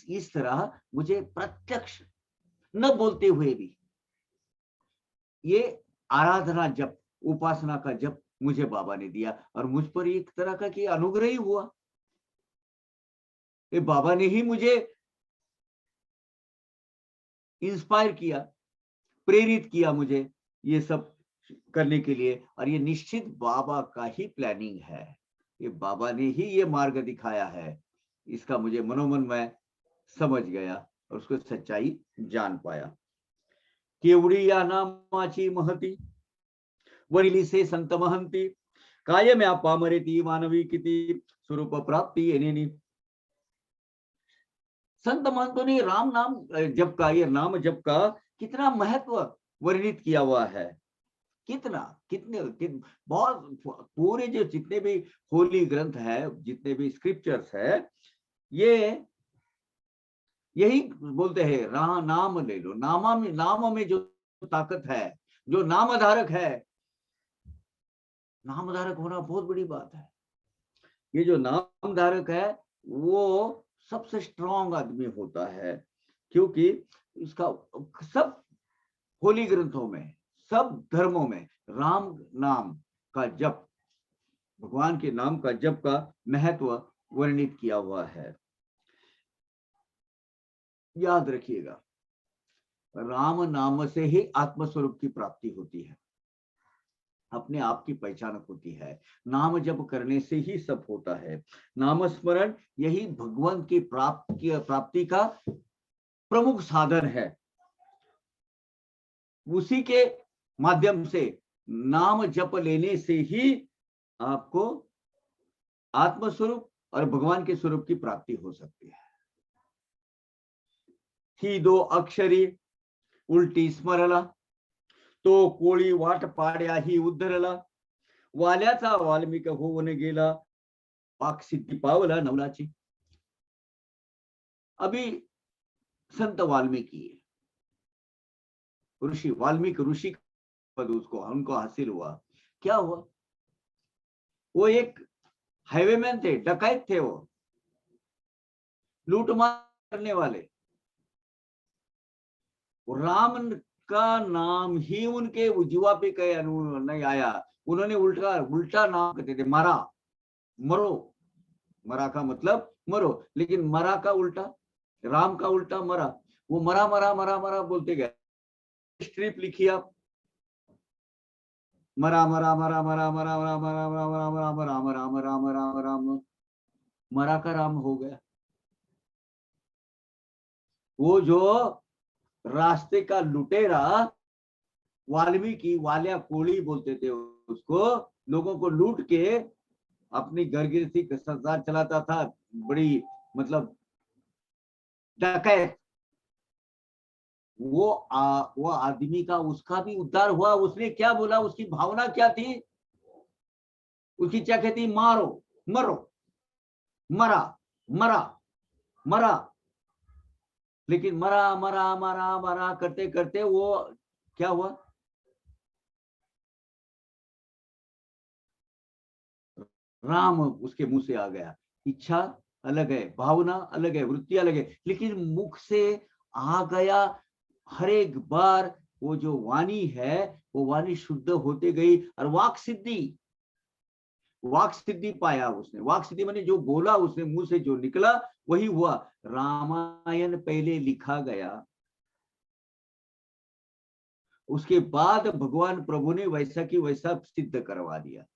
A: इस तरह मुझे प्रत्यक्ष, न बोलते हुए भी, ये आराधना जप, उपासना का जप मुझे बाबा ने दिया, और मुझ पर एक तरह का कि अनुग्रह ही हुआ। ये बाबा ने ही मुझे इंस्पायर किया, प्रेरित किया मुझे ये सब करने के लिए। और ये निश्चित बाबा का ही प्लानिंग है, ये बाबा ने ही ये मार्ग दिखाया है। इसका मुझे मनोमन में समझ गया और उसको सच्चाई जान पाया। केवड़ी या नामाची महती, वरिली से संत महंती, कायम या पामरेती मानवी किती, स्वरूप प्राप्ति येनेनी। संत महंतों ने राम नाम जप का, ये नाम जप का कितना महत्व वर्णित किया हुआ है। बहुत पूरे जो जितने भी होली ग्रंथ है, जितने भी स्क्रिप्चर्स है, ये यही बोलते हैं, नाम ले लो। नाम में जो ताकत है, जो नामधारक है, नामधारक होना बहुत बड़ी बात है। ये जो नामधारक है वो सबसे स्ट्रांग आदमी होता है, क्योंकि इसका सब होली ग्रंथों में, सब धर्मों में राम नाम का जप, भगवान के नाम का जप का महत्व वर्णित किया हुआ है। याद रखिएगा, राम नाम से ही आत्मस्वरूप की प्राप्ति होती है, अपने आप की पहचान होती है। नाम जप करने से ही सब होता है। नाम स्मरण यही भगवान की प्राप्ति का प्रमुख साधन है। उसी के माध्यम से, नाम जप लेने से ही आपको आत्मस्वरूप और भगवान के स्वरूप की प्राप्ति हो सकती है। ही दो अक्षरी उलटी स्मरला, तो कोळी वाट पाड्या ही उद्धरला, वाल्याचा वाल्मिक होऊन गेला, पाकसिद्धी पावला नवलाची। अभी संत वाल्मीकि ऋषि, वाल्मीकि ऋषि पद उसको उनको हासिल हुआ। क्या हुआ? वो एक हाईवेमैन थे, डकैत थे, वो लूटमार करने वाले। राम का नाम ही उनके जीवा पे कहीं नहीं आया। उन्होंने उल्टा नाम कहते थे, मरा, मरो। मरा का मतलब मरो, लेकिन मरा का उल्टा, राम का उल्टा मरा। वो मरा मरा मरा मरा बोलते गए। स्ट्रिप लिखी आप, मरा मरा मरा मरा मरा मरा मरा मरा मरा मरा मरा मरा मरा मरा मरा मरा, मरा का राम हो गया। वो जो रास्ते का लुटेरा, वाल्मीकि, वाल्या कोली बोलते थे उसको, लोगों को लूट के अपनी घर गृहस्थी का संसार चलाता था, बड़ी मतलब डकैत। वो आदमी का, उसका भी उद्धार हुआ। उसने क्या बोला, उसकी भावना क्या थी? उसकी क्या कहती? मारो, मरो, मरा, मरा, मरा। लेकिन मरा मरा मरा मरा करते करते वो क्या हुआ? राम उसके मुंह से आ गया। इच्छा अलग है, भावना अलग है, वृत्ति अलग है, लेकिन मुख से आ गया। हर एक बार वो जो वाणी है, वो वाणी शुद्ध होते गई और वाक सिद्धि, वाक सिद्धि पाया उसने। वाक सिद्धि माने जो बोला उसने, मुंह से जो निकला वही हुआ। रामायण पहले लिखा गया, उसके बाद भगवान प्रभु ने वैसा की वैसा सिद्ध करवा दिया।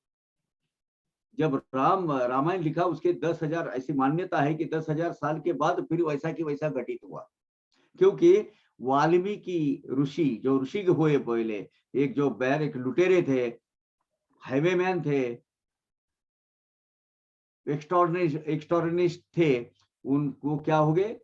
A: जब रामायण लिखा, उसके 10,000 ऐसी मान्यता है कि 10,000 साल के बाद फिर वैसा की वैसा घटित हुआ। क्योंकि वाल्मीकि ऋषि, जो ऋषि हुए पहले, एक जो बैर, एक लुटेरे थे, हाईवेमैन थे, एक्सटॉर्निस्ट थे, उनको क्या हो गए?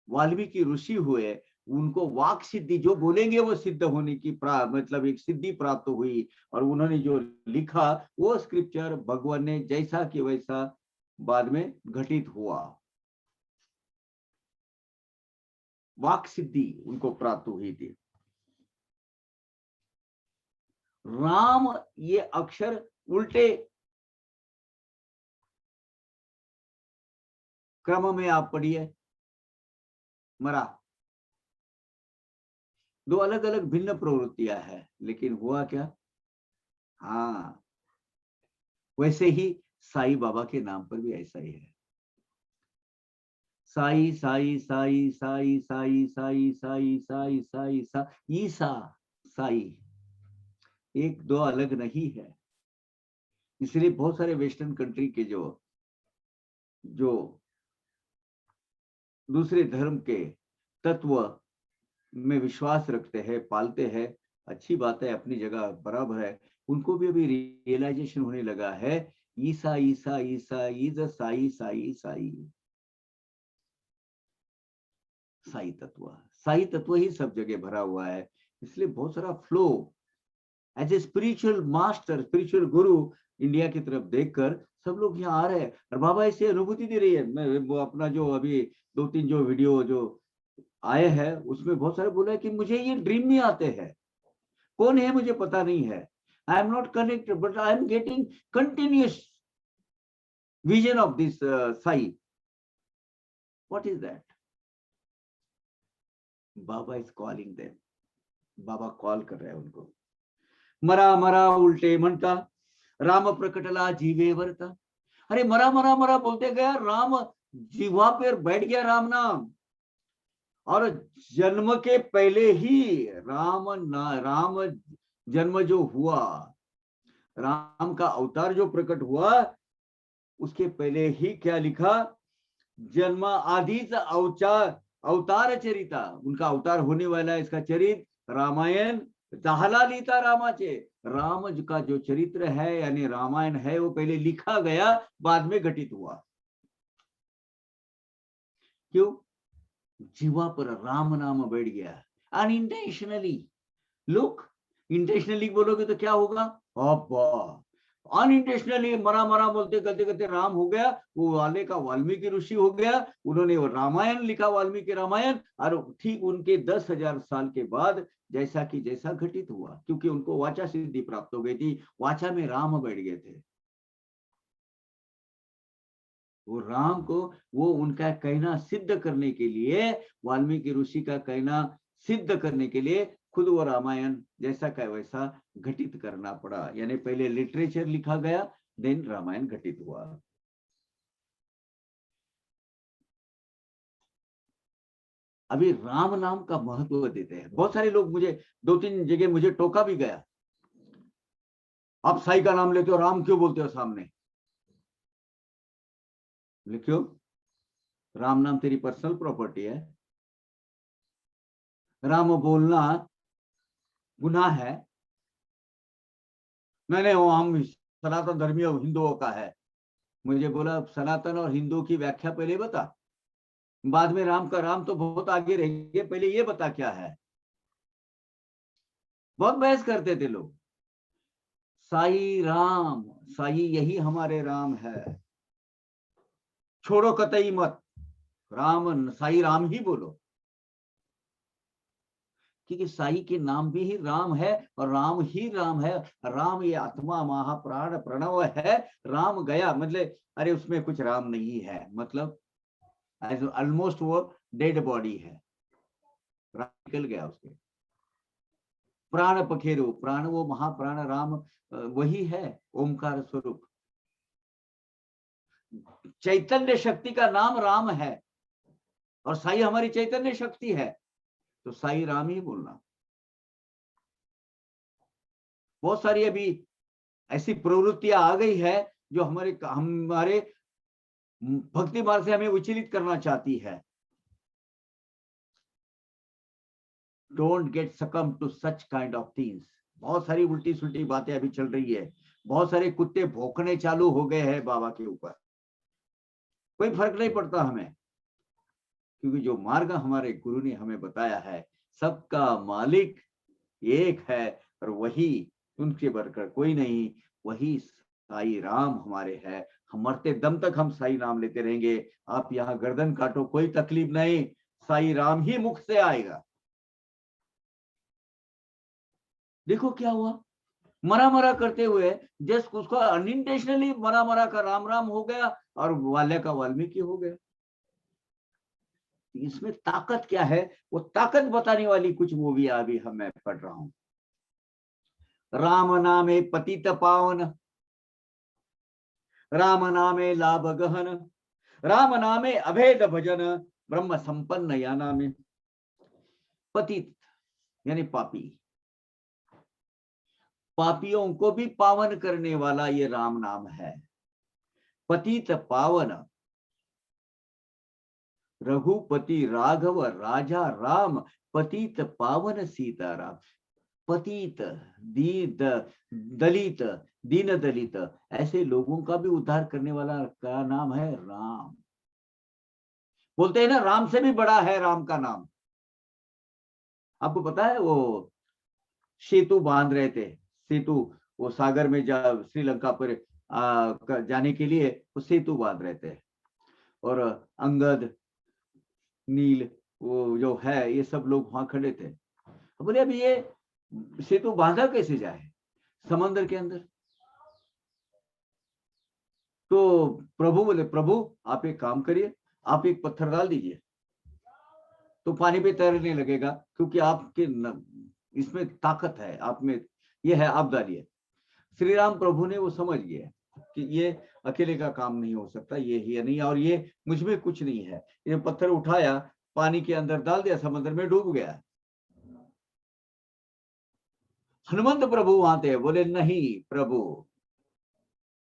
A: वाल्मीकि ऋषि हुए। उनको वाक सिद्धि, जो बोलेंगे वो सिद्ध होने की मतलब एक सिद्धि प्राप्त हुई। और उन्होंने जो लिखा वो स्क्रिप्चर भगवान ने जैसा कि वैसा बाद में घटित हुआ। वाक सिद्धि उनको प्राप्त हुई थी। राम, ये अक्षर उल्टे क्रम में आप पढ़िए, मरा। दो अलग अलग भिन्न प्रवृत्तियां हैं, लेकिन हुआ क्या? हाँ, वैसे ही साईं बाबा के नाम पर भी ऐसा ही है। साई साई साई साई साई साई साई साई साई सा, ईसा, साई, एक दो अलग नहीं है। इसलिए बहुत सारे वेस्टर्न कंट्री के जो दूसरे धर्म के तत्व में विश्वास रखते हैं, पालते हैं, अच्छी बात है, अपनी जगह बराबर है। उनको भी अभी रियलाइजेशन होने लगा है, ईसा ईसा ईसा इज साई साई साई। साई तत्व ही सब जगह भरा हुआ है। इसलिए बहुत सारा flow, as a spiritual master, spiritual guru, India की तरफ देखकर सब लोग यहाँ आ रहे हैं। और बाबा ऐसी अनुभूति दे रही है। मैं वो अपना जो अभी 2-3 जो वीडियो जो आए हैं, उसमें बहुत सारे बोला है कि मुझे ये ड्रीम में आते हैं। कौन है मुझे पता नहीं है, I am not connected, but I am getting continuous vision of this Sai. What is that? Baba is calling them. Baba call कर रहे हैं उनको। मरा मरा उलटे म्हणता, राम प्रकटला जीवे वर्ता। अरे मरा मरा मरा बोलते गया, राम जीवा पर बैठ गया राम नाम। और जन्म के पहले ही राम जन्म जो हुआ, राम का अवतार जो प्रकट हुआ, उसके पहले ही क्या लिखा, जन्म आदिच अवतार चरिता, उनका अवतार होने वाला है, इसका चरित्र रामायण झाला लिहिता रामाचे। राम का जो चरित्र है यानी रामायण है, वो पहले लिखा गया, बाद में घटित हुआ। क्यों? जीवा पर राम नाम बैठ गया अनइंटेंशनली। लुक, इंटेंशनली बोलोगे तो क्या होगा, अनइंटेंशनली मरा मरा बोलते करते करते राम हो गया, वो वाले का वाल्मीकि ऋषि हो गया, उन्होंने वो रामायण लिखा, वाल्मीकि रामायण। और ठीक उनके 10,000 साल के बाद जैसा कि जैसा घटित हुआ, क्योंकि उनको वाचा सिद्धि प्राप्त हो गई थी, वाचा में राम बैठ गए थे। वो राम को, वो उनका कहना सिद्ध करने के लिए, वाल्मीकि ऋषि का कहना सिद्ध करने के लिए खुद वो रामायण जैसा का वैसा घटित करना पड़ा। यानी पहले लिटरेचर लिखा गया, देन रामायण घटित हुआ। अभी राम नाम का महत्व देते हैं। बहुत सारे लोग, मुझे 2-3 जगह मुझे टोका भी गया, आप साई का नाम लेते हो, राम क्यों बोलते हो सामने? क्यों? राम नाम तेरी पर्सनल प्रॉपर्टी है, राम बोलना गुनाह है। मैंने वो हम सनातन धर्मी हिंदुओं का है। मुझे बोला सनातन और हिंदू की व्याख्या पहले बता, बाद में राम का, राम तो बहुत आगे रहेंगे, पहले ये बता क्या है। बहुत बहस करते थे लोग। साई राम, साई यही हमारे राम है, छोड़ो कतई मत, राम साई राम ही बोलो, क्योंकि साई के नाम भी ही राम है और राम ही राम है। राम ये आत्मा महाप्राण प्रणव है। राम गया मतलब, अरे उसमें कुछ राम नहीं है, मतलब ऑलमोस्ट वो डेड बॉडी है, राम निकल गया उसके। प्राण पखेरु, प्राण वो महाप्राण राम वही है, ओमकार स्वरूप। चैतन्य शक्ति का नाम राम है और साई हमारी चैतन्य शक्ति है, तो साई राम ही बोलना। बहुत सारी अभी ऐसी प्रवृत्तियां आ गई है जो हमारे भक्ति मार्ग से हमें विचलित करना चाहती है। Don't get succumb to such kind of things. बहुत सारी उल्टी सुल्टी बातें अभी चल रही है, बहुत सारे कुत्ते भौंकने चालू हो गए हैं बाबा के ऊपर। कोई फर्क नहीं पड़ता हमें, क्योंकि जो मार्ग हमारे गुरु ने हमें बताया है, सबका मालिक एक है और वही, उनके बढ़कर कोई नहीं, वही साई राम हमारे है। हम मरते दम तक हम साई नाम लेते रहेंगे। आप यहाँ गर्दन काटो, कोई तकलीफ नहीं, साई राम ही मुख से आएगा। देखो क्या हुआ, मरा मरा करते हुए जस्ट उसको अनइंटेंशनली मरा मरा का राम राम हो गया और वाल्य का वाल्मीकि हो गया। इसमें ताकत क्या है, वो ताकत बताने वाली कुछ मूवी अभी मैं पढ़ रहा हूं। राम नामे पतित पावन, राम नामे लाभ गहन, राम नामे अभेद भजन, ब्रह्म संपन्न या नामे। पतित यानी पापी, पापियों को भी पावन करने वाला ये राम नाम है। पतित पावन, रघुपति राघव राजा राम, पतित पावन सीताराम। पतित, दलित, दीन दलित, ऐसे लोगों का भी उद्धार करने वाला का नाम है राम। बोलते हैं ना, राम से भी बड़ा है राम का नाम। आपको पता है वो सेतु बांध रहे थे, सेतु, वो सागर में श्रीलंका पर जाने के लिए वो सेतु बांध रहे थे, और अंगद, नील, वो जो है, ये सब लोग वहां खड़े थे। बोले अभी ये सेतु बांधा कैसे जाए समंदर के अंदर? तो प्रभु बोले, प्रभु आप एक काम करिए, आप एक पत्थर डाल दीजिए तो पानी पे तैरने लगेगा, क्योंकि आपके इसमें ताकत है, आप में ये है, आप डालिए। श्री राम प्रभु ने वो समझ गया कि ये अकेले का काम नहीं हो सकता, ये ही नहीं, और ये मुझ में कुछ नहीं है। ये पत्थर उठाया, पानी के अंदर डाल दिया, समंदर में डूब गया। हनुमंत प्रभु वहां थे, बोले नहीं प्रभु,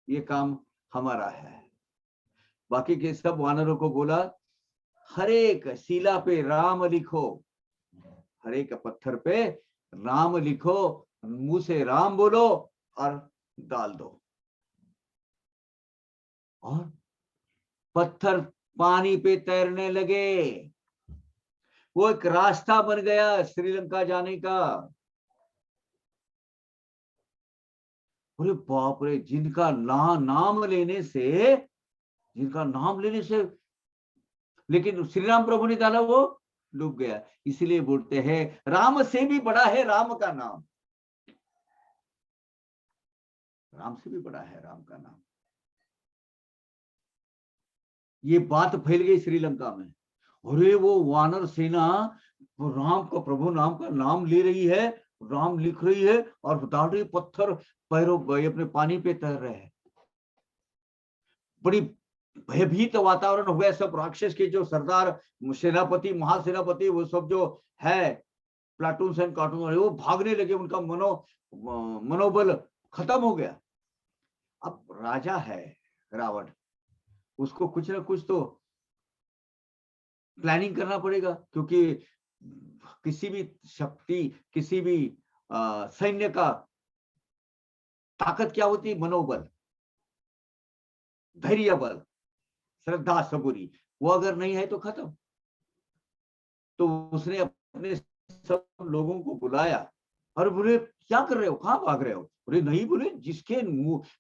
A: ये काम हमारा है। बाकी के सब वानरों को बोला, हर एक शिला पे राम लिखो, हर एक पत्थर पे राम लिखो, मुंह से राम बोलो और डाल दो। और पत्थर पानी पे तैरने लगे। वो एक रास्ता बन गया श्रीलंका जाने का। अरे बाप रे, जिनका नाम लेने से, लेकिन श्री राम प्रभु ने डाला, वो डूब गया। इसलिए बोलते हैं राम से भी बड़ा है राम का नाम, राम से भी बड़ा है राम का नाम। ये बात फैल गई श्रीलंका में। अरे वो वानर सेना वो राम का, प्रभु नाम का नाम ले रही है, राम लिख रही है और डाल रही, पत्थर पैरों अपने पानी पे तैर रहे हैं। बड़ी भयभीत वातावरण हो गया। सब राक्षस के जो सरदार, सेनापति, महासेनापति, वो सब जो है प्लाटून एंड कार्टून, वो भागने लगे। उनका मनोबल खत्म हो गया। अब राजा है रावण, उसको कुछ ना कुछ तो प्लानिंग करना पड़ेगा, क्योंकि किसी भी शक्ति, किसी भी सैन्य का ताकत क्या होती है? मनोबल, धैर्य बल, श्रद्धा, सबूरी। वो अगर नहीं है तो खत्म। तो उसने अपने सब लोगों को बुलाया और बोले क्या कर रहे हो, कहां भाग रहे हो? बोले नहीं, बोले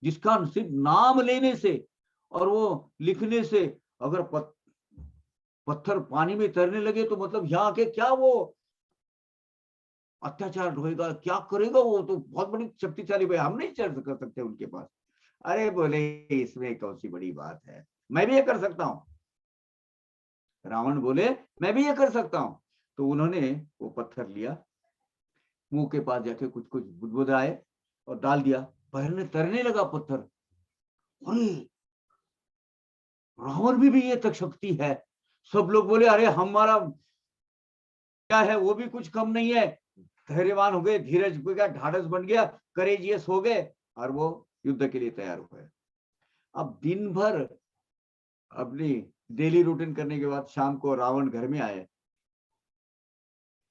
A: जिसका सिर्फ नाम लेने से और वो लिखने से अगर पत्थर पानी में तैरने लगे तो मतलब यहाँ के क्या वो अत्याचार होएगा, क्या करेगा वो? तो बहुत बड़ी शक्तिशाली भाई, हम नहीं चढ़ कर सकते उनके पास। अरे बोले इसमें कौन सी बड़ी बात है, मैं भी ये कर सकता हूं। रावण बोले मैं भी ये कर सकता हूं। तो उन्होंने वो पत्थर लिया, मुंह के पास जाके कुछ कुछ बुदबुदाए और डाल दिया। तैरने लगा पत्थर। अरे रावण भी ये तक शक्ति है। सब लोग बोले अरे हमारा क्या है, वो भी कुछ कम नहीं है। धैर्यवान हो गए, धीरज हो गया, ढाढ़स बन गया, करेजियस हो गए और वो युद्ध के लिए तैयार हुए। अब दिन भर अपनी डेली रूटीन करने के बाद शाम को रावण घर में आए,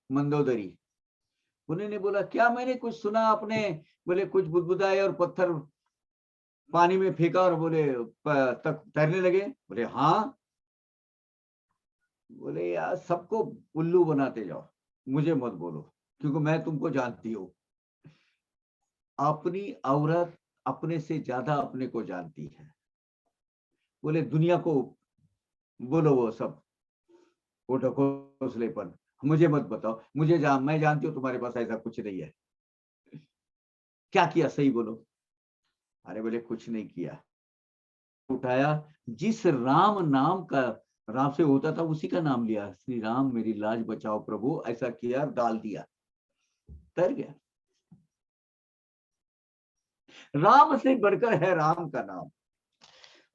A: मंदोदरी। उन्होंने बोला क्या मैंने कुछ सुना आपने? बोले कुछ बुदबुदाए और पत्थर पानी में फेंका और बोले तक तैरने लगे। बोले हाँ। बोले यार सबको उल्लू बनाते जाओ, मुझे मत बोलो, क्योंकि मैं तुमको जानती हूँ। अपनी औरत अपने से ज्यादा अपने को जानती है। बोले दुनिया को बोलो वो सब घोंसलेपन, मुझे मत बताओ, मैं जानती हूँ तुम्हारे पास ऐसा कुछ नहीं है। क्या किया सही बोलो? अरे बोले कुछ नहीं किया। उठाया, जिस राम नाम का राम से होता था उसी का नाम लिया, श्री राम मेरी लाज बचाओ प्रभु, ऐसा किया, डाल दिया, तैर गया। राम से बढ़कर है राम का नाम।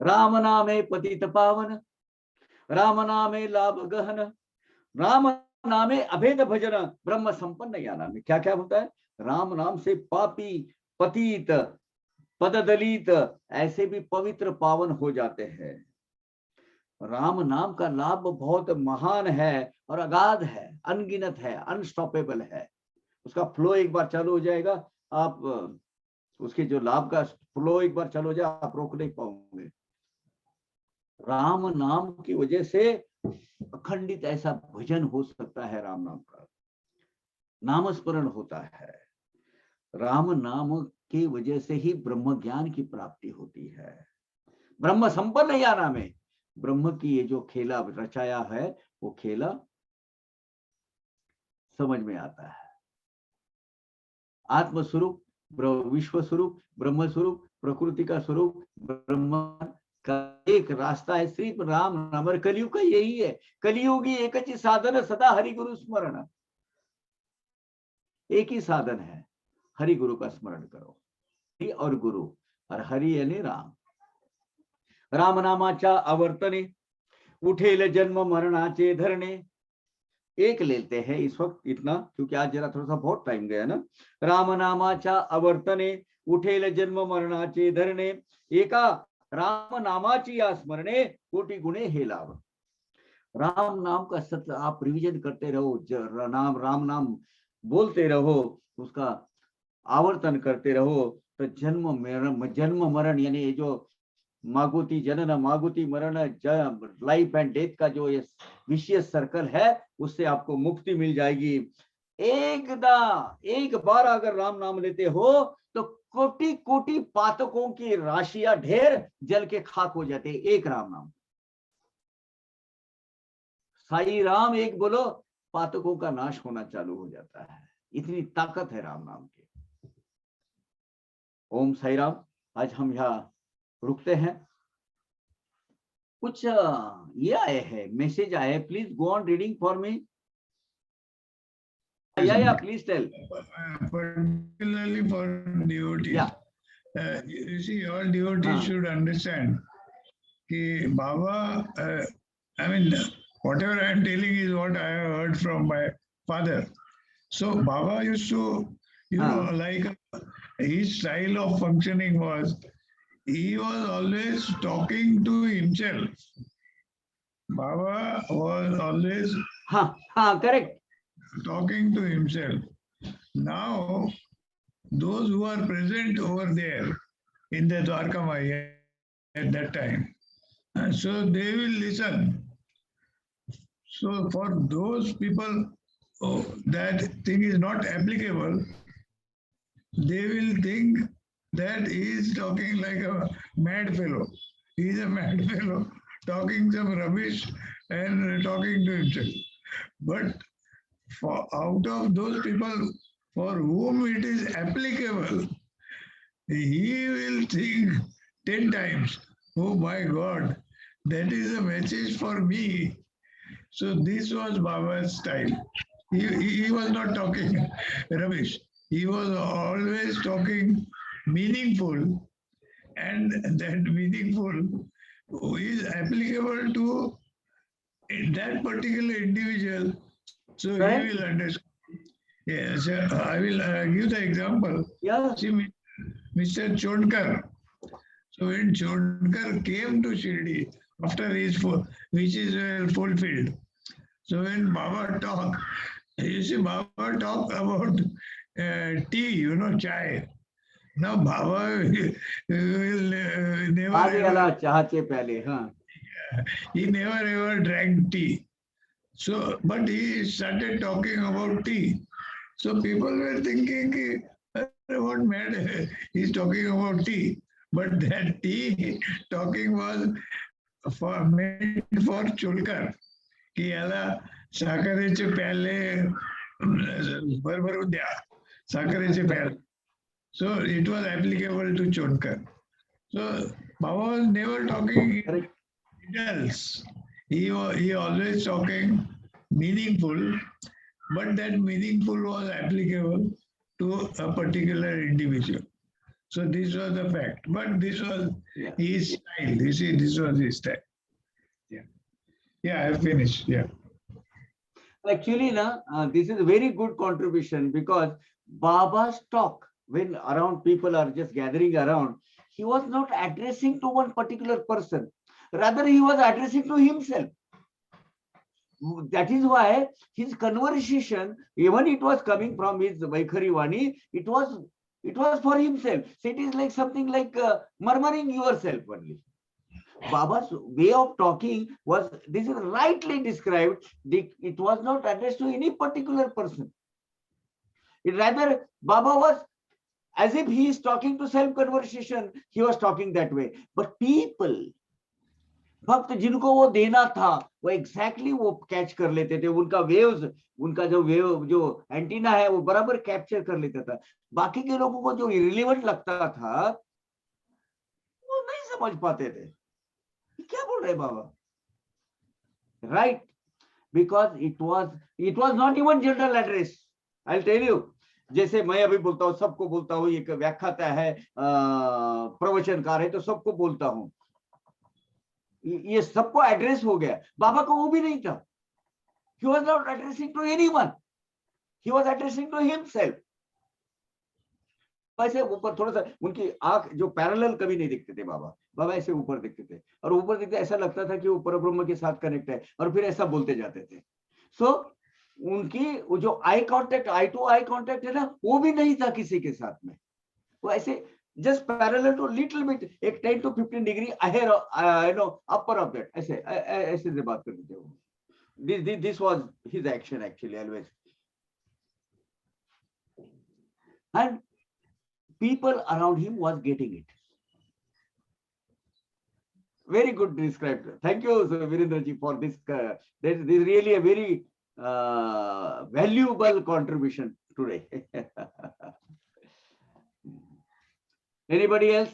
A: राम नाम है पतित पावन, राम नाम है लाभ गहन, राम नाम है अभेद भजन, ब्रह्म संपन्न या नाम। क्या क्या होता है? राम नाम से पापी, पतित, पददलित ऐसे भी पवित्र पावन हो जाते हैं। राम नाम का लाभ बहुत महान है और अगाध है, अनगिनत है, अनस्टॉपेबल है। उसका फ्लो एक बार चालू हो जाएगा, आप उसके जो लाभ का फ्लो एक बार चालू हो जाए, आप रोक नहीं पाओगे। राम नाम की वजह से अखंडित ऐसा भजन हो सकता है। राम नाम का नामस्मरण होता है। राम नाम की वजह से ही ब्रह्म ज्ञान की प्राप्ति होती है। ब्रह्म संपन्न या नाम है। ब्रह्म की ये जो खेला रचाया है, वो खेला समझ में आता है। आत्म स्वरूप, विश्व स्वरूप, ब्रह्म स्वरूप, प्रकृति का स्वरूप, ब्रह्म का एक रास्ता है, सिर्फ राम नाम। कलयुग का यही है। कलियुगी एक ही साधन सदा हरि गुरु स्मरण। एक ही साधन है, हरि गुरु का स्मरण करो। हरि और गुरु, और हरि यानी राम. राम नामाच्या आवर्तने उठेल जन्म मरणाचे धरणे. एक लेते हैं इस वक्त इतना, क्योंकि आज जरा थोड़ा सा बहुत टाइम गया ना. राम नामाच्या आवर्तने उठेल जन्म मरणाचे धरणे. एका राम नामाची या स्मरणे कोटि गुणे हे लाभ. राम नाम का सतत आप रिविजन करते रहो, राम नाम बोलते रहो, उसका आवर्तन करते रहो, तो जन्म मरण यानी ये जो मागुति जनन मागुति मरण, लाइफ एंड डेथ का जो ये विशियस सर्कल है, उससे आपको मुक्ति मिल जाएगी. एक बार अगर राम नाम लेते हो तो कोटि कोटि पातकों की राशियां ढेर जल के खाक हो जाते हैं. एक राम नाम, साई राम एक बोलो, पातकों का नाश होना चालू हो जाता है. इतनी ताकत है राम नाम की. ओम साई राम. आज हम यहाँ रुकते हैं. कुछ ये आए हैं, मैसेज आए, please go on reading for me. या please tell.
C: Particularly for devotees.
A: Yeah.
C: You see, all devotees should understand that Baba, I mean, whatever I am telling is what I have heard from my father. So Baba used to, like his style of functioning was, he was always talking to himself. Baba was always
A: correct.
C: Talking to himself. Now, those who are present over there in the Dwarka Maya at that time, so they will listen. So for those people, that thing is not applicable, they will think that he is talking like a mad fellow. He is a mad fellow talking some rubbish and talking to himself. But out of those people for whom it is applicable, he will think 10 times, oh my God, that is a message for me. So this was Baba's style. He was not talking rubbish. He was always talking meaningful, and that meaningful is applicable to that particular individual. So he will understand. Yes, I will give the example.
A: Yeah.
C: See, Mr. Chodkar. So when Chodkar came to Shirdi after his wishes were fulfilled, so when Baba talked, you see, Baba talked about tea, chai. Now Baba will never. He never ever drank tea. So, but he started talking about tea. So people were thinking, what mad, he's talking about tea. But that tea talking was meant for Chodkar. कि याला साखरेचे प्याले भरभरून द्या, साखरेचे प्याले. So it was applicable to Chodkar. So Baba was never talking else. He always talking meaningful, but that meaningful was applicable to a particular individual. So this was the fact. But this was his style. You see, this was his style. Yeah, I have finished. Yeah.
A: Actually, this is a very good contribution, because Baba's talk, when around people are just gathering around, he was not addressing to one particular person. Rather, he was addressing to himself. That is why his conversation, even it was coming from his Vaikhari Vani, it was for himself. So it is like something like murmuring yourself only. Baba's way of talking was, this is rightly described, it was not addressed to any particular person. It rather, Baba was, as if he is talking to self-conversation, he was talking that way. But people, भक्त जिनको वो देना था, वो exactly वो catch कर लेते थे. उनका वेव्स, उनका जो वेव, जो एंटीना है, वो बराबर कैप्चर कर लेता था. बाकी के लोगों को जो इरिलेवेंट लगता था, वो नहीं समझ पाते थे. क्या बोल रहे बाबा? Right? Because it was not even general address. I'll tell you, जैसे मैं अभी बोलता हूँ, सबको बोलता हूँ, एक व्याख्याता है, प्रवचनकार है, तो सबको बोलता हूँ, ये सबको एड्रेस हो गया। बाबा को वो भी नहीं था। He was not addressing to anyone. He was addressing to himself. ऐसे ऊपर थोड़ा सा उनकी आंख जो पैरेलल कभी नहीं दिखते थे बाबा, बाबा ऐसे ऊपर दिखते थे, और ऊपर दिखते ऐसा लगता था कि वो परब्रह्म के साथ कनेक्ट है, और फिर ऐसा बोलते जाते थे। सो उनकी वो जो eye contact, eye to eye contact है ना, वो भी नहीं था किसी के साथ में। वो ऐसे just parallel to little bit, एक 10 to 15 degree ahead, you know, upper of that, ऐसे ऐसे से बात करते थे वो। This was his action actually always. And people around him was getting it. Very good described. Thank you, Virendraji, for this. This is really a very valuable contribution today. Anybody else?